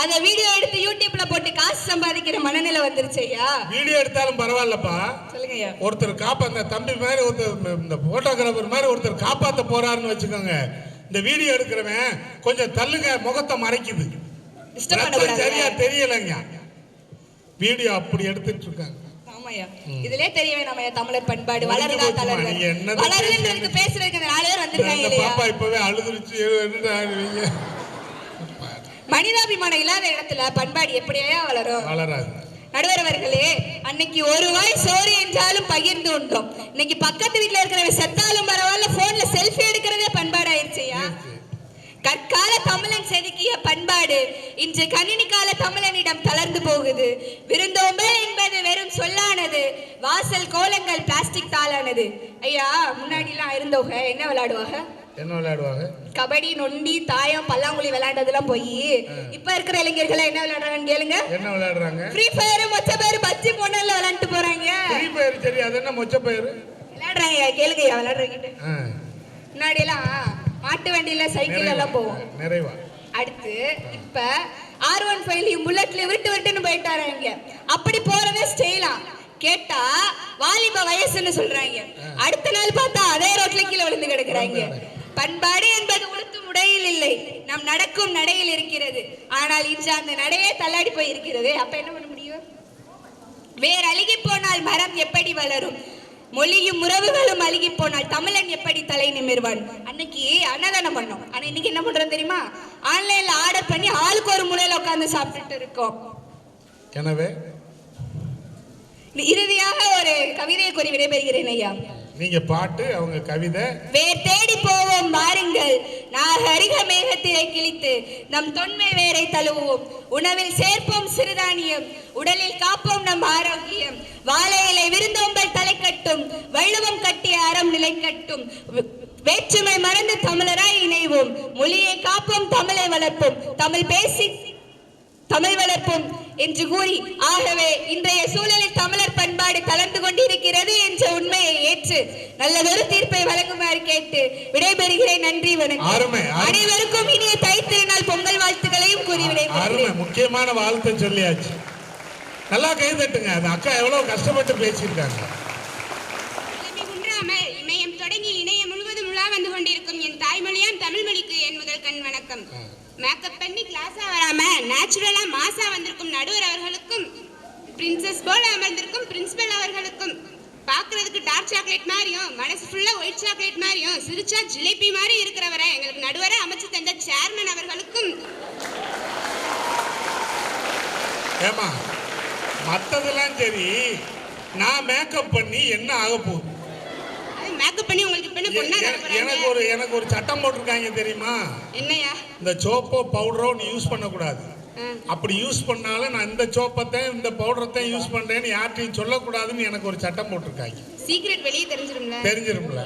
Speaker 4: அத வீடியோ எடுத்து யூடியூப்ல போட்டு காசு சம்பாதிக்கிற மனநிலை வந்துருச்சு. ஐயா, வீடியோ
Speaker 2: எடுத்தாலும் பரவாயில்லப்பா, சொல்லுங்க ஐயா. ஒருத்தர் காப்பாத்த தம்பி மாதிரி ஒருத்தர், இந்த போட்டோகிராஃபர் மாதிரி ஒருத்தர் காப்பாத்த போறாருன்னு வச்சுக்கோங்க. இந்த வீடியோ எடுக்கிறவன் கொஞ்சம் தள்ளுங்க, முகத்தை மறைக்குது, சரியா தெரியலங்க. வீடியோ அப்படி எடுத்துட்டு இருக்காங்க.
Speaker 4: இதுலயே தெரியவே நம்ம தமிழர் பண்பாடு வளருதா தளருதா. வளருதுன்றதுக்கு பேசுறதுக்கு 4 பேர் வந்திருக்காங்க இல்லையா?
Speaker 2: பாப்பா இப்பவே அழுதுருச்சு.
Speaker 4: மனிதாபிமானம் இல்லாத இடத்துல பண்பாடு எப்படியே வளரும்?
Speaker 2: வளராது.
Speaker 4: நடுவர் அவர்களே, அன்னைக்கு ஒரு வாய் சோறு என்றாலும் பகிர்ந்து உண்டோம். இன்னைக்கு பக்கத்து வீட்டுல இருக்கிறவங்க செத்தாலும் பரவாயில்ல, போன்ல செல்ஃபி எடுக்கிறதே பண்பாடு ஆயிடுச்சுயா. கற்கால தமிழன் செதுக்கிய பண்பாடு இன்று கணினி கால தமிழனிடம் தளர்ந்து போகுது. விருந்தோம்பல் என்பது வெறும் சொல்லானது, வாசல் கோலங்கள் பிளாஸ்டிக் தாளானது. ஐயா, முன்னாடி எல்லாம் இருந்தவங்க என்ன விளையாடுவாங்க? கபடி, நொண்டி, தாயம், பல்லாங்குழி விளையாண்டதெல்லாம் போய் இப்ப இருக்கிற இளைஞர்கள் என்ன விளையாடுறாங்கன்னு கேளுங்க.
Speaker 2: என்ன விளையாடுறாங்க?
Speaker 4: ஃப்ரீ ஃபயர், மொச்ச பயிர், பச்சி பொண்ணல்ல விளையாண்டு போறாங்க.
Speaker 2: ஃப்ரீ ஃபயர் சரி, அது என்ன மொச்ச பயிர்
Speaker 4: விளையாடுறாங்க? கேளுங்க விளையாடுறீங்க. முன்னாடி எல்லாம் மாட்டு வண்டியில சைக்கிள் எல்லாம் போவோம். அடுத்து இப்ப R15 புல்லட்ல விட்டுன்னு போயிட்டாராங்க. அப்படி போறதே ஸ்டைலா. கேட்டா வாலிப வயசுன்னு சொல்றாங்க. அடுத்த நாள் பார்த்தா அதே ரோட்ல கீழே விழுந்து கிடக்குறாங்க. பண்பாடு என்பது உடுத்தும் உடையில் இல்லை, நாம் நடக்கும் நடையில் இருக்கிறது. ஆனால் இன்று அந்த நடையே தள்ளாடி போய் இருக்கிறது. அப்ப என்ன பண்ண முடியும்? வேர் அழுகி போனால் மரம் எப்படி வளரும்? மொழியும் உறவுகளும் அழுகி போனால் தமிழன் எப்படி தலை நிமிர்வான்? அன்னைக்கு அன்னதானம் பண்ணோம். ஆனா இன்னைக்கு என்ன பண்றோம் தெரியுமா? ஆன்லைன்ல ஆர்டர் பண்ணி ஆளுக்கு ஒரு முறையில உட்கார்ந்து சாப்பிட்டுட்டு இருக்கோம்.
Speaker 2: எனவே
Speaker 4: இறுதியாக ஒரு கவிதையை கூறி விடைபெறுகிறேன் ஐயா.
Speaker 2: நீங்க பாட்டு, அவங்க கவிதை.
Speaker 4: வேர் தேடி போவோம் வாருங்கள், நாகரிக மேகத்திரை கிழித்து நம் தொன்மை வேரை தழுவுவோம். உணவில் சேர்ப்போம் சிறுதானியம், உடலில் காப்போம் நம் ஆரோக்கியம். வாழை இலை விருந்தோம்பல் தலை கட்டும், வள்ளுவம் கட்டிய அறம் நிலை கட்டும். வேற்றுமை மறந்து தமிழராய் இணைவோம், மொழியை காப்போம், தமிழை வளர்ப்போம், தமிழ் பேசி தமிழ் வளர்ப்போம் என்று கூறி, ஆகவே இன்றைய சூழலில் தமிழர் பண்பாடு தளர்ந்து கொண்டிருக்கிறது என்ற உண்மையை ஏற்று நல்லதொரு தீர்ப்பை வழங்குமாறு கேட்டு விடைபெறுகிறேன். நன்றி, வணக்கம். அனைவருக்கும் இனிய தை திருநாள் பொங்கல் வாழ்த்துக்களையும் கூறி விடைபெறுகிறேன்.
Speaker 2: முக்கியமான வாழ்த்து சொல்லியாச்சு, நல்லா கை தட்டுங்க. அந்த அக்கா எவ்வளவு கஷ்டப்பட்டு பேசியிருக்காங்க.
Speaker 5: இமயம் தொடங்கி இணையம் முழுவதும் உலா வந்து கொண்டிருக்கும் என் தாய்மொழியாம் தமிழ் மொழிக்கு என் முதல் கண் வணக்கம். மேக்கப் பண்ணி கிளாஸா வராம நேச்சுரலா மாசா வந்திருக்கும் நடுவர் அவர்களுக்கும், பிரின்சஸ் போல அமர்ந்திருக்கும் பிரின்சிபல் அவர்களுக்கும், பாக்குறதுக்கு டார்க் சாக்லேட் மாதிரியும் மனசு ஃபுல்லா ஒயிட் சாக்லேட் மாதிரியும் சிரிச்சா ஜிலேபி மாதிரி இருக்கிறவரை எங்களுக்கு நடுவரை அமைச்சு தந்த சேர்மன் அவர்களுக்கும்.
Speaker 2: ஏமா மத்ததெல்லாம் சரி, நான் மேக்கப் பண்ணி என்ன ஆக போகுது?
Speaker 5: மேக்கப் பண்ணி உங்களுக்கு இப்ப பொண்ணா
Speaker 2: எனக்கு ஒரு சட்டம் போட்டிருக்காங்க தெரியுமா?
Speaker 5: என்னையா?
Speaker 2: இந்த சோப்போ பவுடரோ நீ யூஸ் பண்ண கூடாது. அப்படி யூஸ் பண்ணாலும் நான் இந்த சோப்பத்தையும் இந்த பவுடரத்தையும் யூஸ் பண்றேன்னு யார்ட்டையும் சொல்லக்கூடாதுன்னு எனக்கு ஒரு சட்டம் போட்டிருக்காங்க.
Speaker 5: சீக்ரெட் வெளியே
Speaker 2: தெரிஞ்சிரும்ல.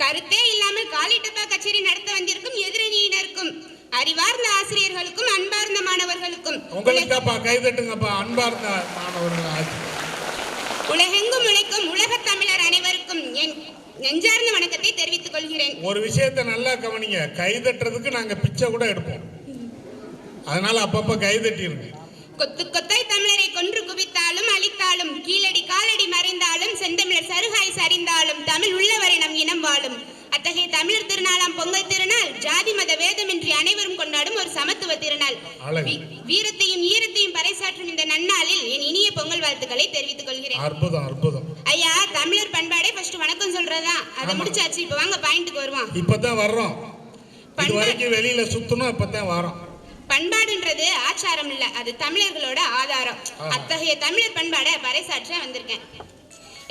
Speaker 5: கருத்தே இல்லாமல் காலி டப்பா கச்சேரி நடத்த வந்திருக்கும் எதிரணியினருக்கும், அறிவார்ந்த ஆசிரியர்களுக்கும், அன்பார்ந்த மாணவர்களுக்கும்
Speaker 2: உங்களுக்கு தான்ப்பா, கை தட்டுங்கப்பா, அன்பார்ந்த மாணவர்கள் ஆச்சு.
Speaker 5: உலகெங்கும் உழைக்கும் உலக தமிழர் அனைவருக்கும் என் நெஞ்சார்ந்த வணக்கத்தை தெரிவித்துக் கொள்கிறேன்.
Speaker 2: ஒரு விஷயத்தை நல்லா கவனிங்க, கை தட்டுறதுக்கு நாங்க பிச்சை கூட எடுப்போம், அதனால அப்பப்ப கை தட்டிருங்க.
Speaker 5: கொத்து கொத்தாய் தமிழரை கொன்று குவித்தாலும் அழித்தாலும், கீழடி காலடி மறைந்தாலும், செந்தமிழர் சருகாய் சரிந்தாலும், தமிழ் உள்ளவரை நம் இனம் வாழும். அத்தகைய தமிழர் திருநாளாம் பொங்கல் திருநாள் ஜாதி மத வேதமின்றி அனைவரும் கொண்டாடும் ஒரு சமத்துவ திருநாள். வீரத்தையும் ஈரத்தையும் பறைசாற்றும் இந்த நன்னாளில் என் இனிய பொங்கல் வாழ்த்துக்களை தெரிவித்துக் கொள்கிறேன்.
Speaker 2: அற்புதம், அற்புதம்.
Speaker 5: ஐயா, தமிழர் பண்பாடே ஃபர்ஸ்ட் வணக்கம் சொல்றதுதான். அதை முடிச்சாச்சு, இப்ப வாங்க பாயிண்ட்க்கு வருவோம்.
Speaker 2: இப்பதான் வர்றோம், இது வரைக்கும் வெளியில சுத்தணும், இப்பதான் வரோம்.
Speaker 5: பண்பாடுன்றது ஆச்சாரம் இல்ல, அது தமிழர்களோட ஆதாரம். அத்தகைய தமிழர் பண்பாடை பறைசாற்ற வந்திருக்கேன்.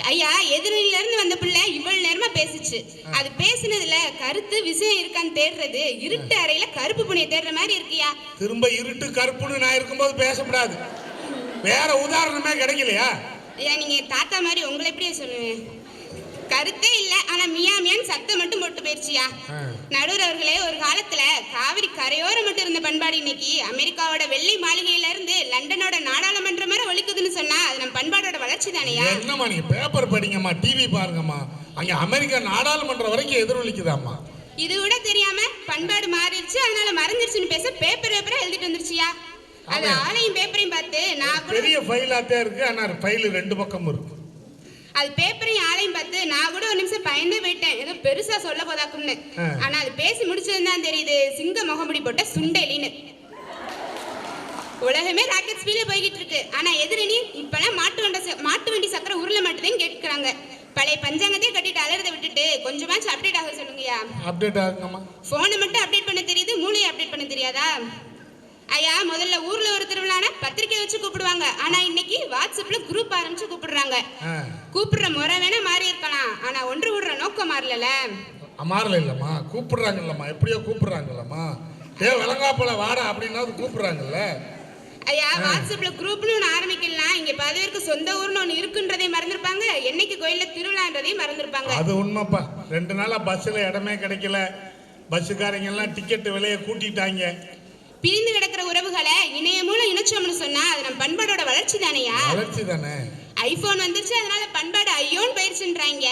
Speaker 5: ஐயா, எதிரில இருந்து வந்த பிள்ளை இவ்வளவு நேரமா பேசிச்சு. அது பேசினதுல கருத்து விஷயம் இருக்கான்னு தேடுறது இருட்டு அறையில கருப்பு புனிய தேடுற மாதிரி இருக்கியா?
Speaker 2: திரும்ப இருட்டு கருப்புன்னு நான் இருக்கும்போது பேசக்கூடாது, வேற உதாரணமே கிடைக்கலையா?
Speaker 5: ஐயா, நீங்க தாத்தா மாதிரி உங்களை எப்படியே சொல்லுவேன்? கருத்தே இல்ல, ஆனா மியாமியான்னு சத்தம் மட்டும் போட்டு போயிருச்சியா? நடுவர் அவர்களே, ஒரு காலத்துல காவிரி கரையோரம் மட்டும் இருந்த பண்பாடு இன்னைக்கு அமெரிக்காவோட வெள்ளை மாளிகையில இருந்து லண்டனோட நாடாளுமன்றம் வரை ஒலிக்குதுன்னு சொன்னா அது நம்ம பண்பாடோட வளர்ச்சி தானையா?
Speaker 2: என்னம்மா நீங்க பேப்பர் படிங்கம்மா, டிவி பாருங்கம்மா, அங்க அமெரிக்கா நாடாளுமன்றம் வரைக்கும் எதிரொலிக்குதாம்மா.
Speaker 5: இது கூட தெரியாம பண்பாடு மாறிடுச்சு அதனால மறந்துருச்சுன்னு பேச பேப்பரா எழுதிட்டு வந்துருச்சியா? அது ஆளையும் பேப்பரையும் பார்த்து நான்
Speaker 2: பெரிய ஃபைலாத்தே இருக்கு, ஆனா ஃபைல் ரெண்டு பக்கம் இருக்கு.
Speaker 5: அது பேப்பரையும் ஆளையும் பார்த்து நான் கூட ஒரு நிமிஷம் பயந்தே போயிட்டேன், ஏதோ பெருசா சொல்ல போதாக்கும்னு. ஆனா அது பேசி முடிச்சதுதான் தெரியுது சிங்க முகமுடி போட்ட சுண்டலின்னு. உலகமே ராக்கெட் ஸ்பீட்ல போய்கிட்டு இருக்கு, ஆனா எதிரணி இப்பெல்லாம் மாட்டு வண்டி சக்கரை உருள மாட்டுதேன்னு கேட்கிறாங்க. பழைய பஞ்சாங்கத்தையே கட்டிட்டு அலறதை விட்டுட்டு கொஞ்சமாச்சும் அப்டேட் ஆக சொல்லுங்கயா.
Speaker 2: அப்டேட் ஆகுங்கம்மா.
Speaker 5: போனை மட்டும் அப்டேட் பண்ண தெரியுது, மூளையை அப்டேட் பண்ண தெரியாதா? ஐயா, முதல்ல ஊர்ல ஒரு திருவிழான பத்திரிக்கை வச்சு கூப்பிடுவாங்க, ஆனா இன்னைக்கு வாட்ஸ்அப்ல குரூப் ஆரம்பிச்சு கூப்பிடுறாங்க. கூப்பிடுற முறை வேணா மாறி இருக்கலாம், ஆனா ஒன்று விடுற நோக்கம் மாறல.
Speaker 2: மாறல இல்லம்மா, கூப்பிடுறாங்கல்லம்மா, எப்படியோ கூப்பிடுறாங்கல்லம்மா. விளங்காப்பல வாடா அப்படின்னா கூப்பிடுறாங்கல்ல.
Speaker 5: ஐயா, வாட்ஸ்அப்ல குரூப்னு ஒன்று ஆரம்பிக்கலாம், இங்க பல பேருக்கு சொந்த ஊர்னு ஒன்று இருக்குன்றதையும் மறந்துருப்பாங்க, என்னைக்கு கோயில்ல திருவிழான்றதையும் மறந்துருப்பாங்க.
Speaker 2: அது உண்மைப்பா, 2 நாளா பஸ்ல இடமே கிடைக்கல, பஸ்ஸுக்காரங்க எல்லாம் டிக்கெட் விலையை கூட்டிட்டாங்க.
Speaker 5: பிரிந்து கிடக்கிற உறவுகளை இணைய மூலம் இணைச்சோம்னு சொன்னா அது நம்ம பண்பாடோட வளர்ச்சி தானையா?
Speaker 2: வளர்ச்சி தானே.
Speaker 5: ஐபோன் வந்துருச்சு அதனால பண்பாடு ஐயோன்னு போயிருச்சுன்றாங்க.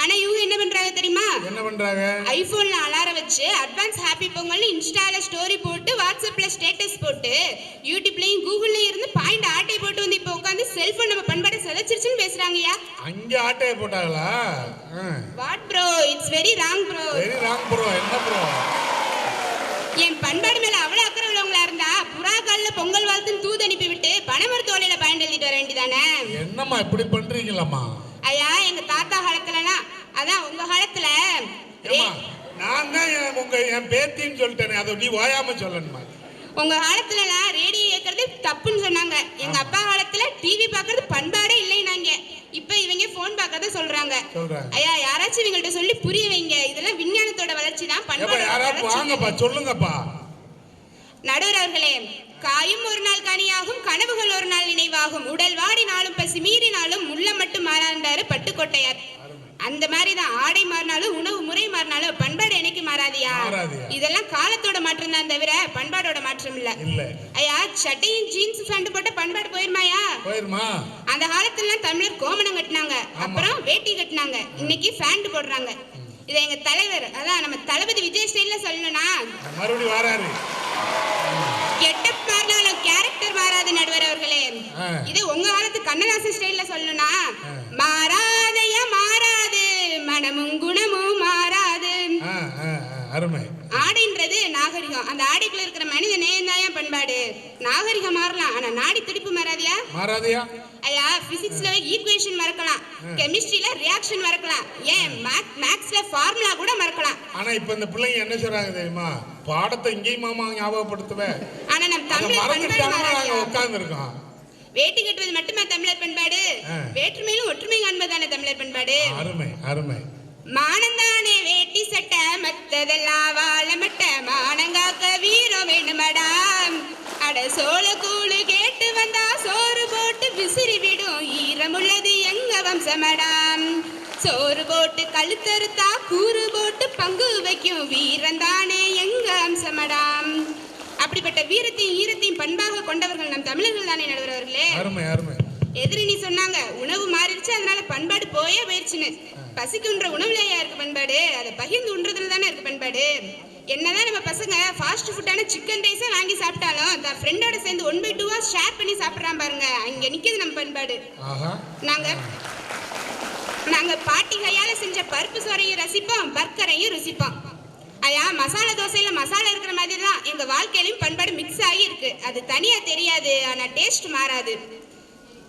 Speaker 5: ஆனா இவங்க என்ன பண்றாங்க தெரியுமா?
Speaker 2: என்ன பண்றாங்க?
Speaker 5: ஐபோன்ல அலாரம் வச்சு அட்வான்ஸ் ஹாப்பி பொங்கல்னு இன்ஸ்டால ஸ்டோரி போட்டு வாட்ஸ்அப்ல ஸ்டேட்டஸ் போட்டு யூடியூப்லயும் கூகுள்லயும் இருந்து பாயிண்ட் ஆட்டை போட்டு வந்து இப்ப உட்கார்ந்து செல்போன் நம்ம பண்பாடை சிதைச்சிருச்சுன்னு பேசுறாங்கயா.
Speaker 2: அங்க ஆட்டையை போட்டாங்களா?
Speaker 5: What bro, it's very wrong bro.
Speaker 2: Very wrong bro. என்ன ப்ரோ?
Speaker 5: என் பண்பாடு மேல அவ்வளவு அக்கறை உள்ளவங்களா இருந்தா புறா கால்ல பொங்கல் வாழ்த்துன்னு தூது அனுப்பி விட்டு பனைமர தோலையில பாயிண்ட் எழுதிட்டு வர வேண்டியதானே?
Speaker 2: என்னம்மா இப்படி பண்றீங்களம்மா?
Speaker 5: ஐயா, எங்க தாத்தா காலத்துலலாம், அதான் உங்க காலத்துல
Speaker 2: நான் தான் என் பேத்தின்னு சொல்லிட்டேனே, அதை நீ ஓயாம சொல்லணுமா?
Speaker 5: உங்க காலத்துலலாம் ரேடியோ கேட்கறது தப்புன்னு சொன்னாங்க. எங்க அப்பா காலத்துல டிவி பாக்குறது பண்பாடே இல்லைன்னாங்க. இப்ப இவங்க போன் பாக்கறத சொல்றாங்க. ஐயா, யாராச்சும் இவங்கள்ட்ட சொல்லி புரிய வைங்க, இதெல்லாம் விஞ்ஞானத்தோட வளர்ச்சி தான், பண்பாடோட
Speaker 2: வாங்கப்பா, சொல்லுங்கப்பா.
Speaker 5: நடுவர் அவர்களே, காயும் ஒரு நாள் கனியாகும், கனவுகள் ஒரு நாள் நினைவாகும், உடல் வாடினாலும் பசி மீறினாலும் உள்ளம் மட்டும் மாறாண்டாரு பட்டுக்கோட்டையார். அந்த மாதிரிதான் ஆடை மாறினாலும் உணவு முறை மாறினாலும் பண்பாடு என்னைக்கு மாறாதியா? இதெல்லாம் காலத்தோட மாற்றம் தான் தவிர பண்பாடோட மாற்றம் இல்ல. ஐயா, சட்டையும் ஜீன்ஸ் பேண்ட் போட்ட பண்பாடு போயிருமாயா? அந்த காலத்துல தமிழர் கோமணம் கட்டினாங்க, அப்புறம் வேட்டி கட்டினாங்க, இன்னைக்கு பேண்ட் போடுறாங்க. இதை எங்க தலைவர், அதான் நம்ம தளபதி விஜய் ஸ்டைல்ல சொல்லணும்னா
Speaker 2: மறுபடியும் வராரு.
Speaker 5: கெட்டப் மாறினாலும் கேரக்டர் மாறாது நடுவர் அவர்களே. இது உங்க காலத்து கண்ணதாசன் ஸ்டைல்ல சொல்லணும்னா மாறாதையா மாறாது, மனமும் குணமும் மாறாது.
Speaker 2: அருமை.
Speaker 5: ஆடைன்றது நாகரிகம், அந்த ஆடைக்குள்ள இருக்கிற மனித நேயம்தான் பண்பாடு. நாகரிகம் மாறலாம், ஆனா நாடி துடிப்பு மாறாதியா?
Speaker 2: மாறாதியா?
Speaker 5: ஐயா, பிசிக்ஸ்ல ஈக்குவேஷன் மறக்கலாம், கெமிஸ்ட்ரியில ரியாக்ஷன் மறக்கலாம், ஏன் மேத்ஸ்ல ஃபார்முலா கூட மறக்கலாம்.
Speaker 2: ஆனா இப்ப இந்த பிள்ளைங்க என்ன சொல்றாங்க தெரியுமா? பாடத்தை இங்கேயும் மாமா ஞாபகப்படுத்துவே,
Speaker 5: ஆனா நம்ம தமிழர் பண்பாடு
Speaker 2: உட்கார்ந்து இருக்கோம்.
Speaker 5: வேட்டி கட்டுவது மட்டுமே தமிழர் பண்பாடு? வேற்றுமையிலும் ஒற்றுமை காண்பதானே தமிழர் பண்பாடு.
Speaker 2: அருமை, அருமை.
Speaker 5: மானந்தானே வேட்டி சட்ட, மத்ததெல்லாம் வாழமட்ட, மானங்காக்க வீரம் வேணுமடா. அட சோழ கூழு கேட்டு வந்தா சோறு போட்டு விசிறி விடும் ஈரமுள்ளது எங்க வம்சமடாம். சோறு போட்டு கழுத்தறுத்தா கூறு போட்டு பங்கு வைக்கும் வீரந்தானே எங்க அம்சமடாம். அப்படிப்பட்ட வீரத்தையும் ஈரத்தையும் பண்பாக கொண்டவர்கள் நம் தமிழர்கள் தானே நடுவர் அவர்களே.
Speaker 2: அருமை அருமை.
Speaker 5: எதிரணி சொன்னாங்க உணவு மாறிடுச்சு அதனால பண்பாடு போயிருச்சுன்னு. பசிக்குன்ற உணவுலையா இருக்கு பண்பாடு, அதை பகிர்ந்து உண்றதுல தானே இருக்கு பண்பாடு. என்னதான் நம்ம பசங்க ஃபாஸ்ட் ஃபுட்டான சிக்கன் ரைஸே வாங்கி சாப்பிட்டாலும் தன் ஃப்ரெண்டோட சேர்ந்து 1/2 ஷேர் பண்ணி சாப்பிட்றான் பாருங்க, அங்க நிக்குது நம்ம பண்பாடு. நாங்க பாட்டி கையால செஞ்ச பருப்பு சோறையும் ரசிப்போம், பர்கரையும் ருசிப்போம். ஐயா மசாலா தோசையில மசாலா இருக்கிற மாதிரி தான் எங்க வாழ்க்கையிலும் பண்பாடு மிக்ஸ் ஆகி இருக்கு. அது தனியா தெரியாது, ஆனா டேஸ்ட் மாறாது.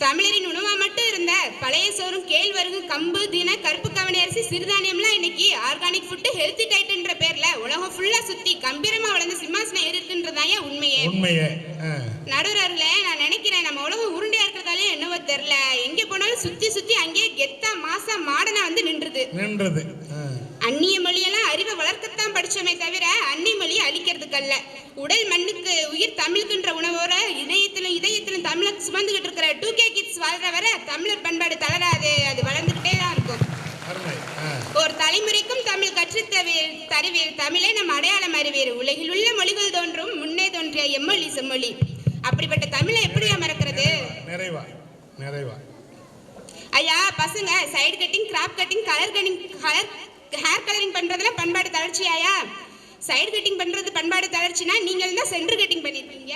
Speaker 5: தமிழரின் உணவா மட்டும் இருந்த பழைய சோறும் கேழ்வரகு கம்பு தின கருப்பு கவனி அரிசி சிறுதானியம்லாம் இன்னைக்கு ஆர்கானிக் ஃபுட்டு ஹெல்த்தி டைட்ன்ற பேர்ல உலகம் ஃபுல்லா சுத்தி கம்பீரமா வளர்ந்து சிம்மாசனம் ஏறிருக்குன்றதாயா உண்மையே. நடுவர்களே, நான் நினைக்கிறேன் நம்ம உலகம் உருண்டையா இருக்கிறதாலே என்னவோ தெரியல, எங்க போனாலும் சுத்தி சுத்தி அங்கேயே கெத்தா மாசா மாடனா வந்து நின்றுது. அந்நிய மொழியெல்லாம் அறிவை வளர்க்கத்தான் படிச்சோமே தவிர அந்நிய மொழியை அழிக்கிறதுக்கு அல்ல. உடல் மண்ணுக்கு உயிர் தமிழுக்குன்ற உணவோட இதயத்திலும் தமிழை சுமந்துகிட்டு இருக்கிற 2K கிட்ஸ் வாழ்ற வரை தமிழர் பண்பாடு தளராது, அது வளர்ந்துகிட்டே தான் இருக்கும். ஒரு தலைமுறைக்கும் தமிழ் தருவேல் தமிழே நம் அடையாளம் அறிவேறு. உலகில் உள்ள மொழிகள் தோன்றும் முன்னே தோன்றிய எம்மொழி செம்மொழி. அப்படிப்பட்ட தமிழை எப்படியா மறக்கிறது?
Speaker 2: நிறைவா
Speaker 5: ஐயா பசங்க side cutting, crop cutting, hair colouring பண்றதுல பண்பாடு தளர்ச்சியாயா? சைடு கட்டிங் பண்றது பண்பாடு தளர்ச்சினா நீங்க தான் சென்டர் கட்டிங் பண்ணிருப்பீங்க.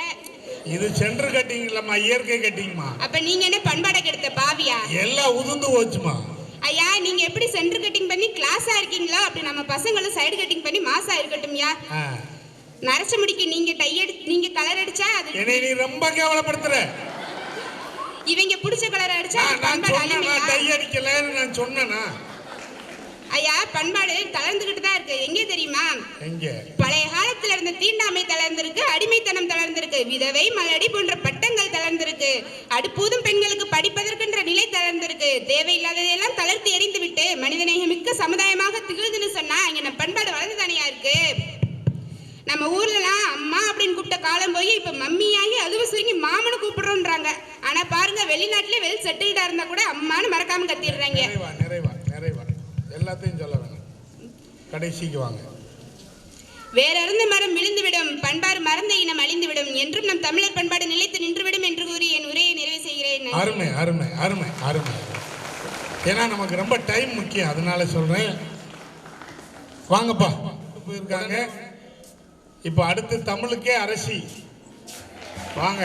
Speaker 2: இது சென்டர் கட்டிங் இல்லம்மா, இயற்கை கட்டிங்மா.
Speaker 5: அப்ப நீங்க என்ன பண்பாடை கெடுத்த பாவியா?
Speaker 2: எல்லாம் உதுந்து போச்சுமா.
Speaker 5: ஐயா நீங்க எப்படி சென்டர் கட்டிங் பண்ணி கிளாஸா இருக்கீங்களோ அப்படி நம்ம பசங்களும் சைடு கட்டிங் பண்ணி மாசா இருக்கட்டும்யா. நரச்ச முடிக்கு நீங்க கலர் அடிச்சா அது
Speaker 2: என்னை நீ ரொம்ப கேவலப்படுத்துற.
Speaker 5: இவங்க பிடிச்ச கலர் அடிச்சா பண்பாடு
Speaker 2: அடிக்கலன்னு நான் சொன்னேனா?
Speaker 5: ஐயா பண்பாடு தளர்ந்துகிட்டு தான் இருக்கு. எங்கே தெரியுமா? பழைய காலத்துல இருந்த தீண்டாமை தளர்ந்திருக்கு, அடிமைத்தனம் தளர்ந்திருக்கு, விதவை மலடி போன்ற பட்டங்கள் தளர்ந்திருக்கு, அடுப்பூதும் பெண்களுக்கு படிப்பதற்கென்ற நிலை தளர்ந்திருக்கு. தேவையில்லாததையெல்லாம் தளர்த்தி எறிந்து விட்டு மனிதநேயமிக்க சமுதாயமாக திகழ்ந்துன்னு சொன்னா இங்க நம்ம பண்பாடு வளர்ந்து தானையா இருக்கு. நம்ம ஊர்லலாம் அம்மா அப்படின்னு கூப்பிட்ட காலம் போய் இப்ப மம்மியாகி அதுவும் சுருங்கி மாமனு கூப்பிடுறோன்றாங்க. ஆனா பாருங்க வெளிநாட்டுல வெல் செட்டில்டா இருந்தா கூட அம்மானு மறக்காம கத்திடுறாங்க.
Speaker 2: எல்லாத்தையும் சொல்ல வேணும், கடைசிக்கு வாங்க.
Speaker 5: வேற இருந்த மரம் விழுந்துவிடும், பண்பாடு மறந்த இனம் அழிந்துவிடும், என்றும் நம் தமிழர் பண்பாடு நிலைத்து நின்றுவிடும் என்று கூறி என் உரையை நிறைவு செய்கிறேன்.
Speaker 2: அருமை அருமை அருமை அருமை. ஏன்னா நமக்கு ரொம்ப டைம் முக்கியம், அதனால சொல்றேன். வாங்கப்பா போயிருக்காங்க. இப்ப அடுத்து தமிழுக்கே அரசி வாங்க.